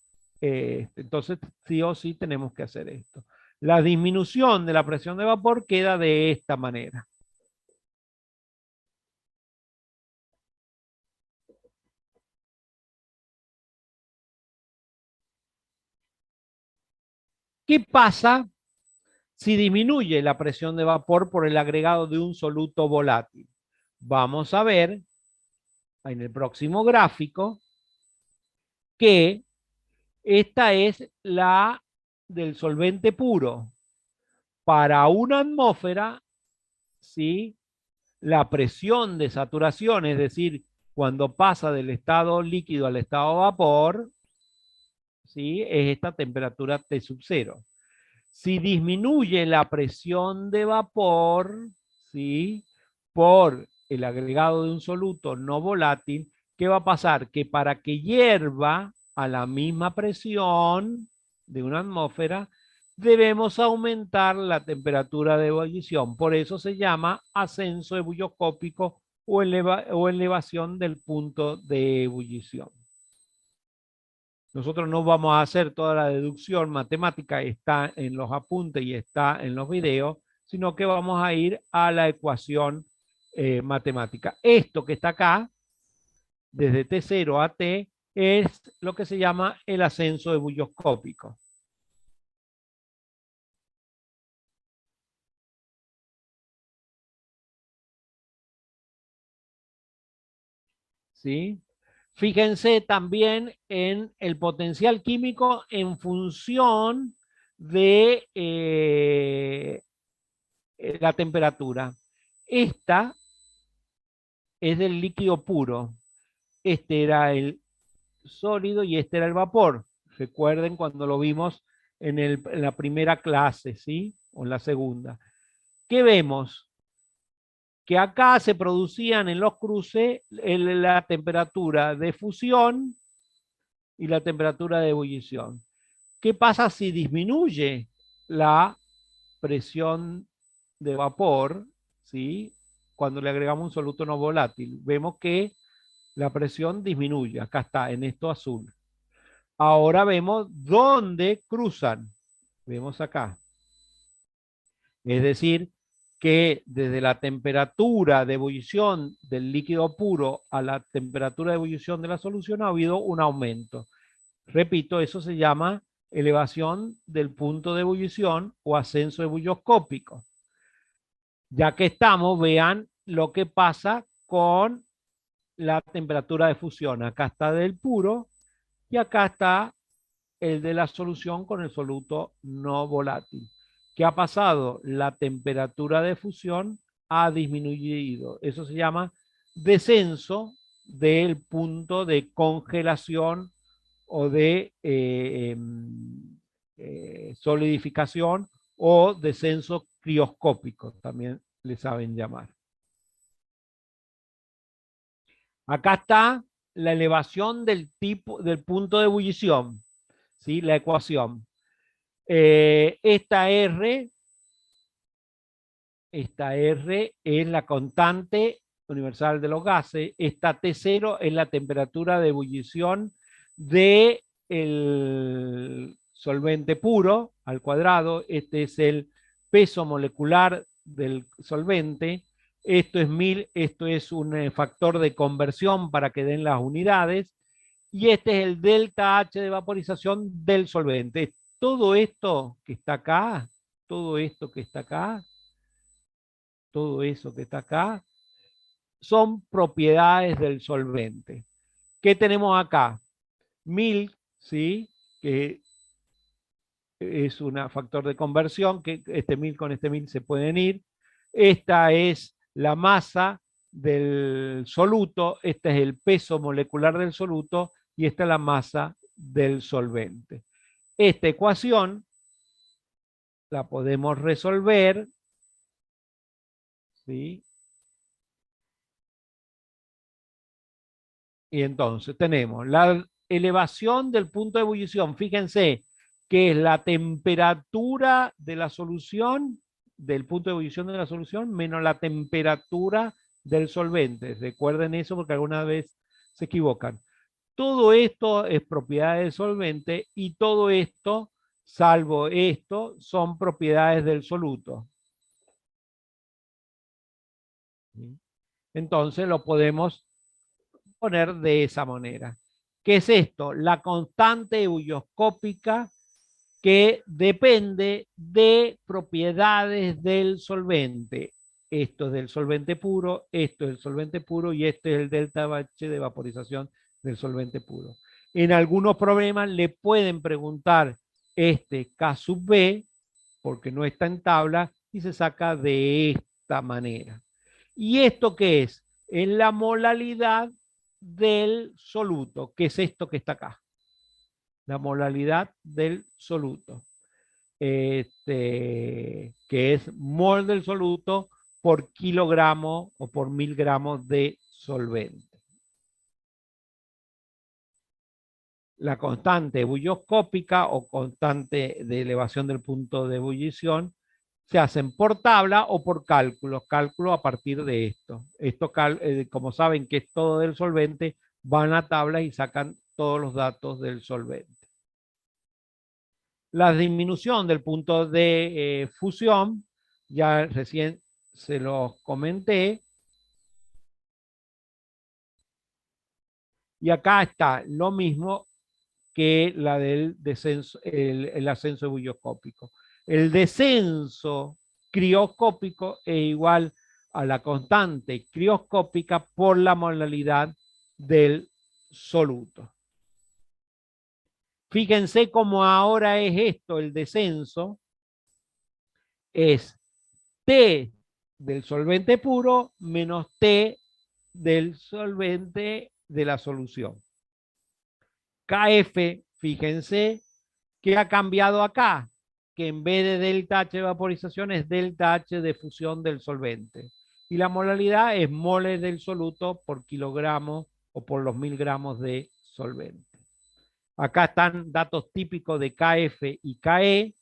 Speaker 1: Entonces sí o sí tenemos que hacer esto. La disminución de la presión de vapor queda de esta manera. ¿Qué pasa si disminuye la presión de vapor por el agregado de un soluto volátil? Vamos a ver en el próximo gráfico que esta es la del solvente puro. Para una atmósfera, ¿sí?, la presión de saturación, es decir, cuando pasa del estado líquido al estado vapor, ¿sí?, es esta temperatura T sub 0. Si disminuye la presión de vapor, ¿sí?, por el agregado de un soluto no volátil, ¿qué va a pasar? Que para que hierva a la misma presión de una atmósfera, debemos aumentar la temperatura de ebullición. Por eso se llama ascenso ebulloscópico o elevación del punto de ebullición. Nosotros no vamos a hacer toda la deducción matemática, está en los apuntes y está en los videos, sino que vamos a ir a la ecuación matemática. Esto que está acá, desde T0 a T, es lo que se llama el ascenso ebulloscópico. ¿Sí? Fíjense también en el potencial químico en función de la temperatura. Esta es del líquido puro. Este era el sólido y este era el vapor. Recuerden cuando lo vimos en la primera clase, ¿sí? O en la segunda. ¿Qué vemos? Que acá se producían en los cruces la temperatura de fusión y la temperatura de ebullición. ¿Qué pasa si disminuye la presión de vapor, ¿sí? Cuando le agregamos un soluto no volátil? Vemos que la presión disminuye. Acá está, en esto azul. Ahora vemos dónde cruzan. Vemos acá. Es decir, que desde la temperatura de ebullición del líquido puro a la temperatura de ebullición de la solución ha habido un aumento. Repito, eso se llama elevación del punto de ebullición o ascenso ebulloscópico. Ya que estamos, vean lo que pasa con la temperatura de fusión. Acá está del puro y acá está el de la solución con el soluto no volátil. ¿Qué ha pasado? La temperatura de fusión ha disminuido. Eso se llama descenso del punto de congelación o de solidificación o descenso crioscópico, también le saben llamar. Acá está la elevación del punto de ebullición, ¿sí? La ecuación. Esta R es la constante universal de los gases. Esta T0 es la temperatura de ebullición del solvente puro al cuadrado. Este es el peso molecular del solvente. Esto es 1000, esto es un factor de conversión para que den las unidades. Y este es el delta H de vaporización del solvente. Todo esto que está acá, todo esto que está acá, todo eso que está acá, son propiedades del solvente. ¿Qué tenemos acá? 1000, ¿sí? Que es un factor de conversión, que este 1000 con este 1000 se pueden ir. Esta es la masa del soluto, este es el peso molecular del soluto y esta es la masa del solvente. Esta ecuación la podemos resolver, ¿sí? Y entonces tenemos la elevación del punto de ebullición. Fíjense que es la temperatura de la solución, del punto de ebullición de la solución, menos la temperatura del solvente. Recuerden eso porque alguna vez se equivocan. Todo esto es propiedad del solvente y todo esto, salvo esto, son propiedades del soluto. Entonces lo podemos poner de esa manera. ¿Qué es esto? La constante ebullioscópica que depende de propiedades del solvente. Esto es del solvente puro, esto es el solvente puro y este es el delta H de vaporización del solvente puro. En algunos problemas le pueden preguntar este K sub B, porque no está en tabla, y se saca de esta manera. ¿Y esto qué es? Es la molalidad del soluto, que es esto que está acá. La molalidad del soluto. Que es mol del soluto por kilogramo o por 1000 gramos de solvente. La constante ebulloscópica o constante de elevación del punto de ebullición se hacen por tabla o por cálculos a partir de esto. Como saben que es todo del solvente, van a tablas y sacan todos los datos del solvente. La disminución del punto de fusión, ya recién se los comenté. Y acá está lo mismo que la del descenso, el ascenso ebulloscópico. El descenso crioscópico es igual a la constante crioscópica por la molaridad del soluto. Fíjense cómo ahora es esto, el descenso es T del solvente puro menos T del solvente de la solución. KF, fíjense, ¿qué ha cambiado acá? Que en vez de delta H de vaporización es delta H de fusión del solvente. Y la molaridad es moles del soluto por kilogramo o por los 1000 gramos de solvente. Acá están datos típicos de KF y KE.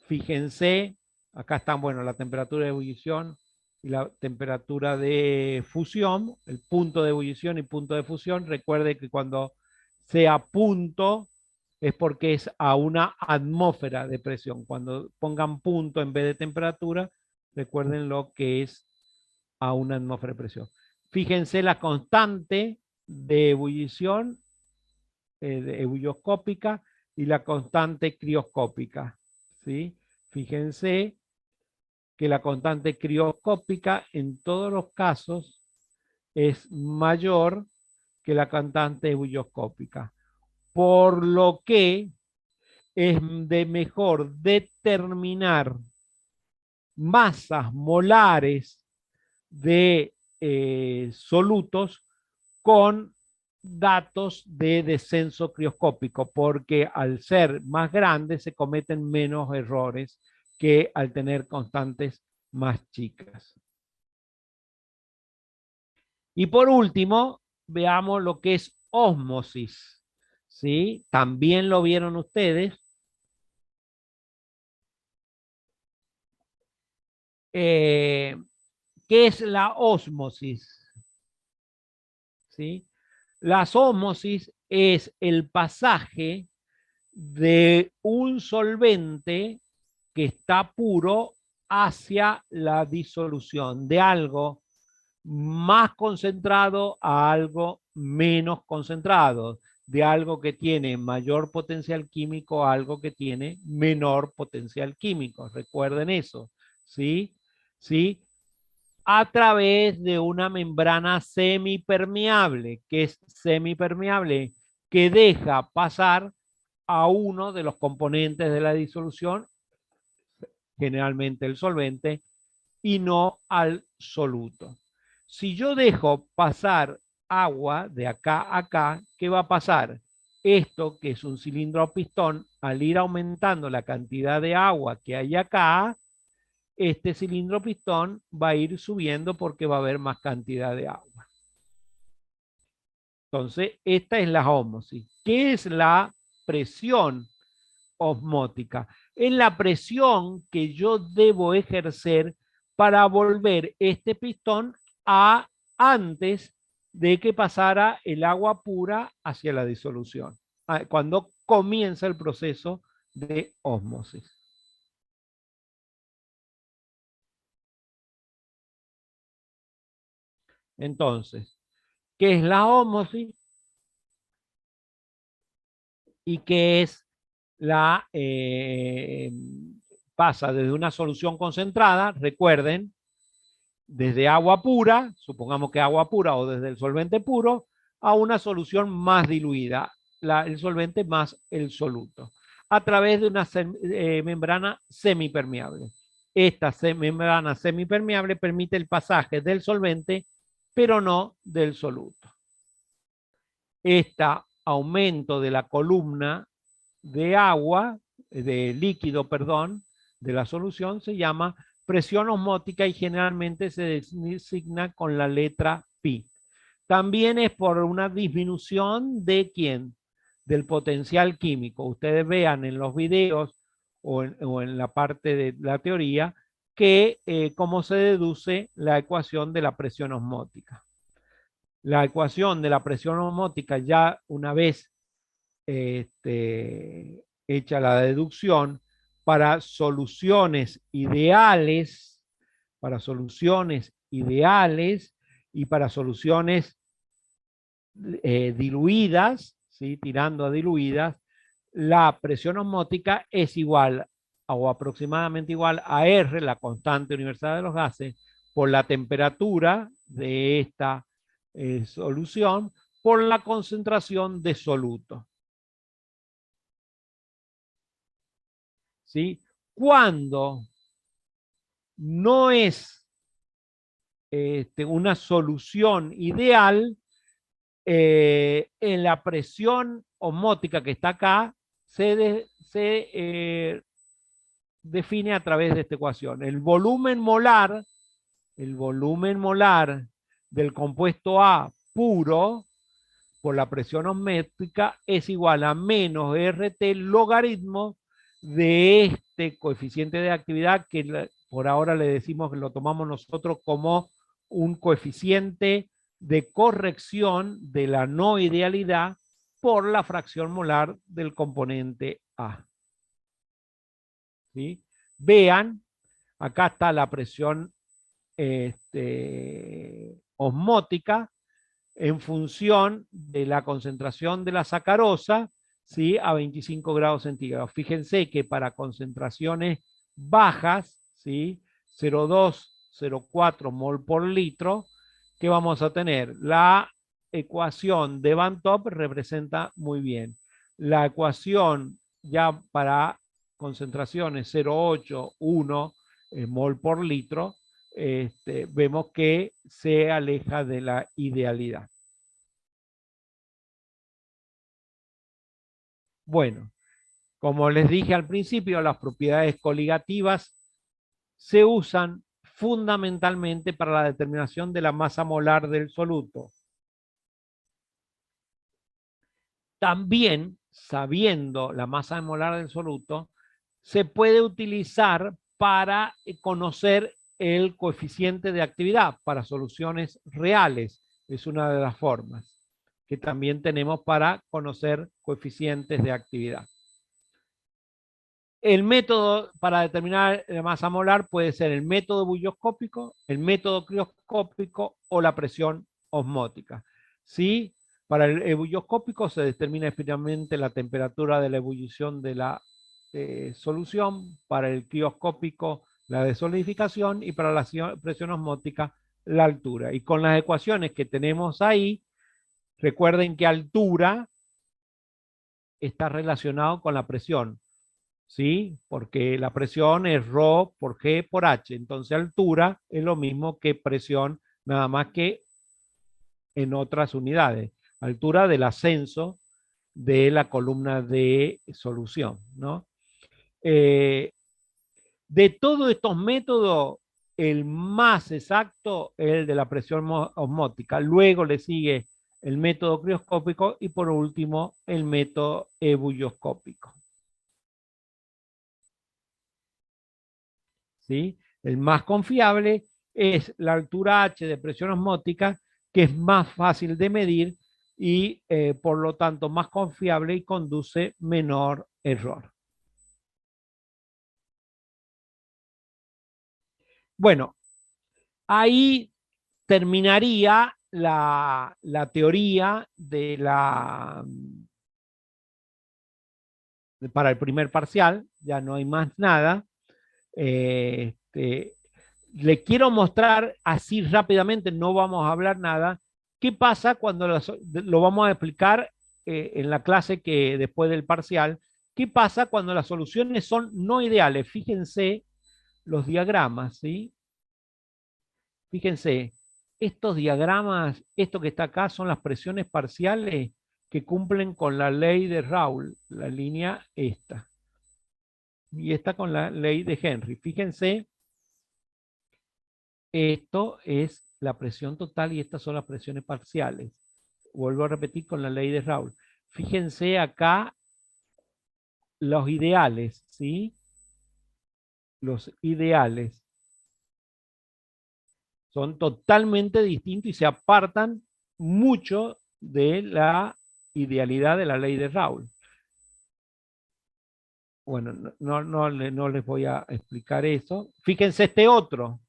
Speaker 1: Fíjense, acá están, bueno, la temperatura de ebullición y la temperatura de fusión, el punto de ebullición y punto de fusión. Recuerde que cuando sea punto es porque es a una atmósfera de presión. Cuando pongan punto en vez de temperatura, recuerden lo que es a una atmósfera de presión. Fíjense la constante de ebullición ebulloscópica y la constante crioscópica, ¿sí? Fíjense que la constante crioscópica en todos los casos es mayor que la constante ebulloscópica, por lo que es de mejor determinar masas molares de solutos con datos de descenso crioscópico, porque al ser más grandes se cometen menos errores que al tener constantes más chicas. Y por último, veamos lo que es ósmosis. ¿Sí? También lo vieron ustedes. ¿Qué es la ósmosis? ¿Sí? La ósmosis es el pasaje de un solvente que está puro hacia la disolución de algo más concentrado a algo menos concentrado, de algo que tiene mayor potencial químico a algo que tiene menor potencial químico. Recuerden eso, ¿sí? ¿Sí? A través de una membrana semipermeable, que es semipermeable, que deja pasar a uno de los componentes de la disolución, generalmente el solvente, y no al soluto. Si yo dejo pasar agua de acá a acá, ¿qué va a pasar? Esto, que es un cilindro a pistón, al ir aumentando la cantidad de agua que hay acá, este cilindro pistón va a ir subiendo porque va a haber más cantidad de agua. Entonces, esta es la ósmosis. ¿Qué es la presión osmótica? Es la presión que yo debo ejercer para volver este pistón a antes de que pasara el agua pura hacia la disolución, cuando comienza el proceso de ósmosis. Entonces, ¿qué es la ósmosis? ¿Y qué es la pasa desde una solución concentrada? Recuerden, desde agua pura, supongamos que agua pura o desde el solvente puro, a una solución más diluida, el solvente más el soluto, a través de una membrana semipermeable. Esta membrana semipermeable permite el pasaje del solvente, pero no del soluto. Este aumento de la columna de agua, de líquido, perdón, de la solución se llama presión osmótica y generalmente se designa con la letra pi. También es por una disminución de ¿quién? Del potencial químico. Ustedes vean en los videos o en la parte de la teoría que cómo se deduce la ecuación de la presión osmótica. La ecuación de la presión osmótica, ya una vez hecha la deducción, para soluciones ideales, y para soluciones diluidas, ¿sí? Tirando a diluidas, la presión osmótica es igual o aproximadamente igual a R, la constante universal de los gases, por la temperatura de esta solución, por la concentración de soluto. ¿Sí? Cuando no es una solución ideal, en la presión osmótica que está acá se define a través de esta ecuación. El volumen molar del compuesto A puro por la presión osmótica es igual a menos RT logaritmo de este coeficiente de actividad que por ahora le decimos que lo tomamos nosotros como un coeficiente de corrección de la no idealidad por la fracción molar del componente A. ¿Sí? Vean, acá está la presión osmótica en función de la concentración de la sacarosa, ¿sí? A 25 grados centígrados. Fíjense que para concentraciones bajas, ¿sí? 0,2, 0,4 mol por litro, ¿qué vamos a tener? La ecuación de Van Top representa muy bien. La ecuación ya para concentraciones 0,8, 1 mol por litro, vemos que se aleja de la idealidad. Bueno, como les dije al principio, las propiedades coligativas se usan fundamentalmente para la determinación de la masa molar del soluto. También, sabiendo la masa molar del soluto, se puede utilizar para conocer el coeficiente de actividad para soluciones reales. Es una de las formas que también tenemos para conocer coeficientes de actividad. El método para determinar la masa molar puede ser el método bulloscópico, el método crioscópico o la presión osmótica. ¿Sí? Para el ebulloscópico se determina especialmente la temperatura de la ebullición de la solución, para el crioscópico la desolidificación y para la presión osmótica la altura. Y con las ecuaciones que tenemos ahí, recuerden que altura está relacionado con la presión. ¿Sí? Porque la presión es ρ por G por H. Entonces altura es lo mismo que presión, nada más que en otras unidades. Altura del ascenso de la columna de solución, ¿no? De todos estos métodos, el más exacto es el de la presión osmótica. Luego le sigue el método crioscópico y por último el método ebulloscópico. ¿Sí? El más confiable es la altura H de presión osmótica, que es más fácil de medir y por lo tanto más confiable y conduce menor error. Bueno, ahí terminaría la teoría para el primer parcial, ya no hay más nada. Le quiero mostrar así rápidamente, no vamos a hablar nada, qué pasa cuando lo vamos a explicar en la clase que después del parcial, qué pasa cuando las soluciones son no ideales. Fíjense los diagramas, ¿sí? Fíjense, estos diagramas, esto que está acá son las presiones parciales que cumplen con la ley de Raoult, la línea esta. Y esta con la ley de Henry. Fíjense Esto es la presión total y estas son las presiones parciales. Vuelvo a repetir con la ley de Raoult. Fíjense acá los ideales, ¿sí? Los ideales son totalmente distintos y se apartan mucho de la idealidad de la ley de Raoult. Bueno, no les voy a explicar eso. Fíjense este otro,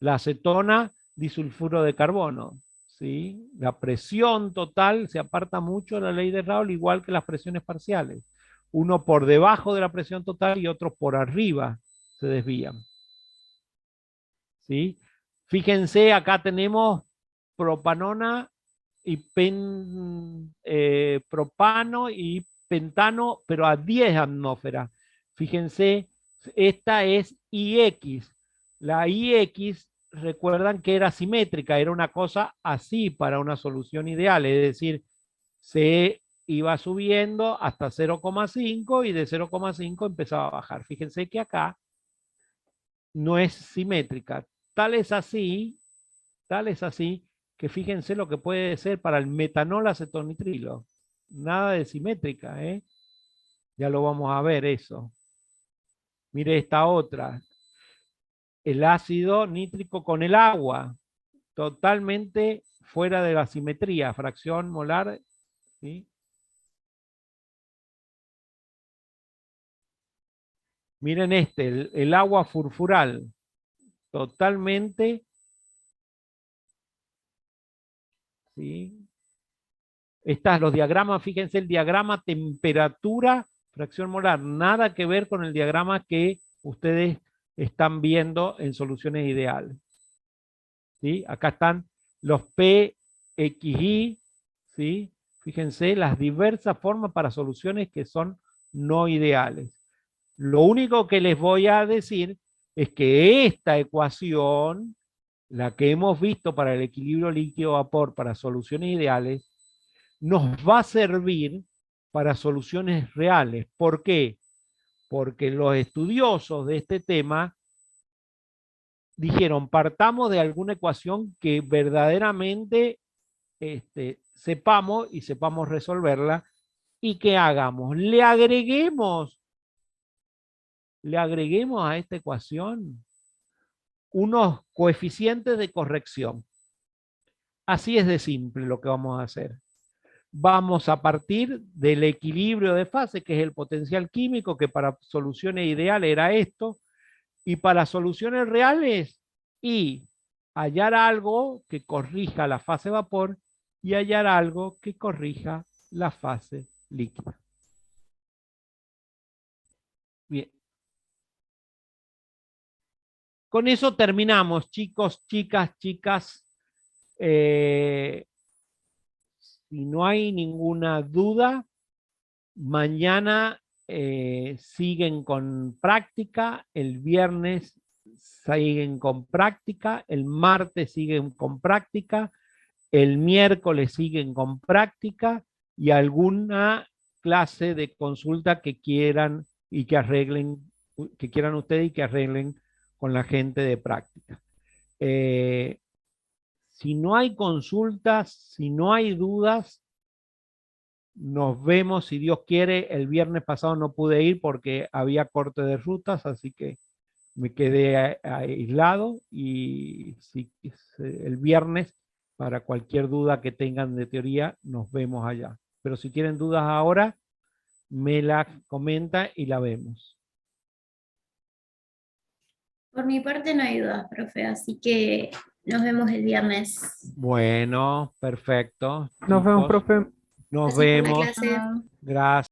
Speaker 1: la acetona disulfuro de carbono. ¿Sí? La presión total se aparta mucho de la ley de Raoult, igual que las presiones parciales. Uno por debajo de la presión total y otro por arriba se desvían. ¿Sí? Fíjense, acá tenemos propanona y propano y pentano, pero a 10 atmósferas. Fíjense, esta es IX. La IX, recuerdan que era simétrica, era una cosa así para una solución ideal, es decir, se iba subiendo hasta 0,5 y de 0,5 empezaba a bajar. Fíjense que acá no es simétrica. Tal es así que fíjense lo que puede ser para el metanol acetonitrilo. Nada de simétrica, ¿eh? Ya lo vamos a ver eso. Mire esta otra. El ácido nítrico con el agua. Totalmente fuera de la simetría. Fracción molar. ¿Sí? Miren este, el agua furfural. Totalmente. ¿Sí? Estas, los diagramas, fíjense el diagrama temperatura, fracción molar, nada que ver con el diagrama que ustedes están viendo en soluciones ideales. ¿Sí? Acá están los PXI, ¿sí? Fíjense las diversas formas para soluciones que son no ideales. Lo único que les voy a decir es que esta ecuación, la que hemos visto para el equilibrio líquido-vapor para soluciones ideales, nos va a servir para soluciones reales. ¿Por qué? Porque los estudiosos de este tema dijeron, partamos de alguna ecuación que verdaderamente sepamos y sepamos resolverla y que hagamos, le agreguemos a esta ecuación unos coeficientes de corrección. Así es de simple lo que vamos a hacer. Vamos a partir del equilibrio de fase, que es el potencial químico, que para soluciones ideales era esto, y para soluciones reales, y hallar algo que corrija la fase vapor y hallar algo que corrija la fase líquida. Bien. Con eso terminamos, chicos, chicas. Si no hay ninguna duda, mañana siguen con práctica, el viernes siguen con práctica, el martes siguen con práctica, el miércoles siguen con práctica y alguna clase de consulta que quieran y que arreglen, que quieran ustedes y que arreglen con la gente de práctica. Si no hay consultas, si no hay dudas, nos vemos, si Dios quiere. El viernes pasado no pude ir porque había corte de rutas, así que me quedé aislado y si, el viernes, para cualquier duda que tengan de teoría, nos vemos allá. Pero si tienen dudas ahora, me la comenta y la vemos.
Speaker 3: Por mi parte no hay dudas, profe, así que nos vemos el viernes.
Speaker 1: Bueno, perfecto.
Speaker 2: Nos vemos,
Speaker 1: Chicos,
Speaker 2: profe.
Speaker 1: nos
Speaker 3: Gracias por la
Speaker 1: vemos.
Speaker 3: clase.
Speaker 1: Gracias.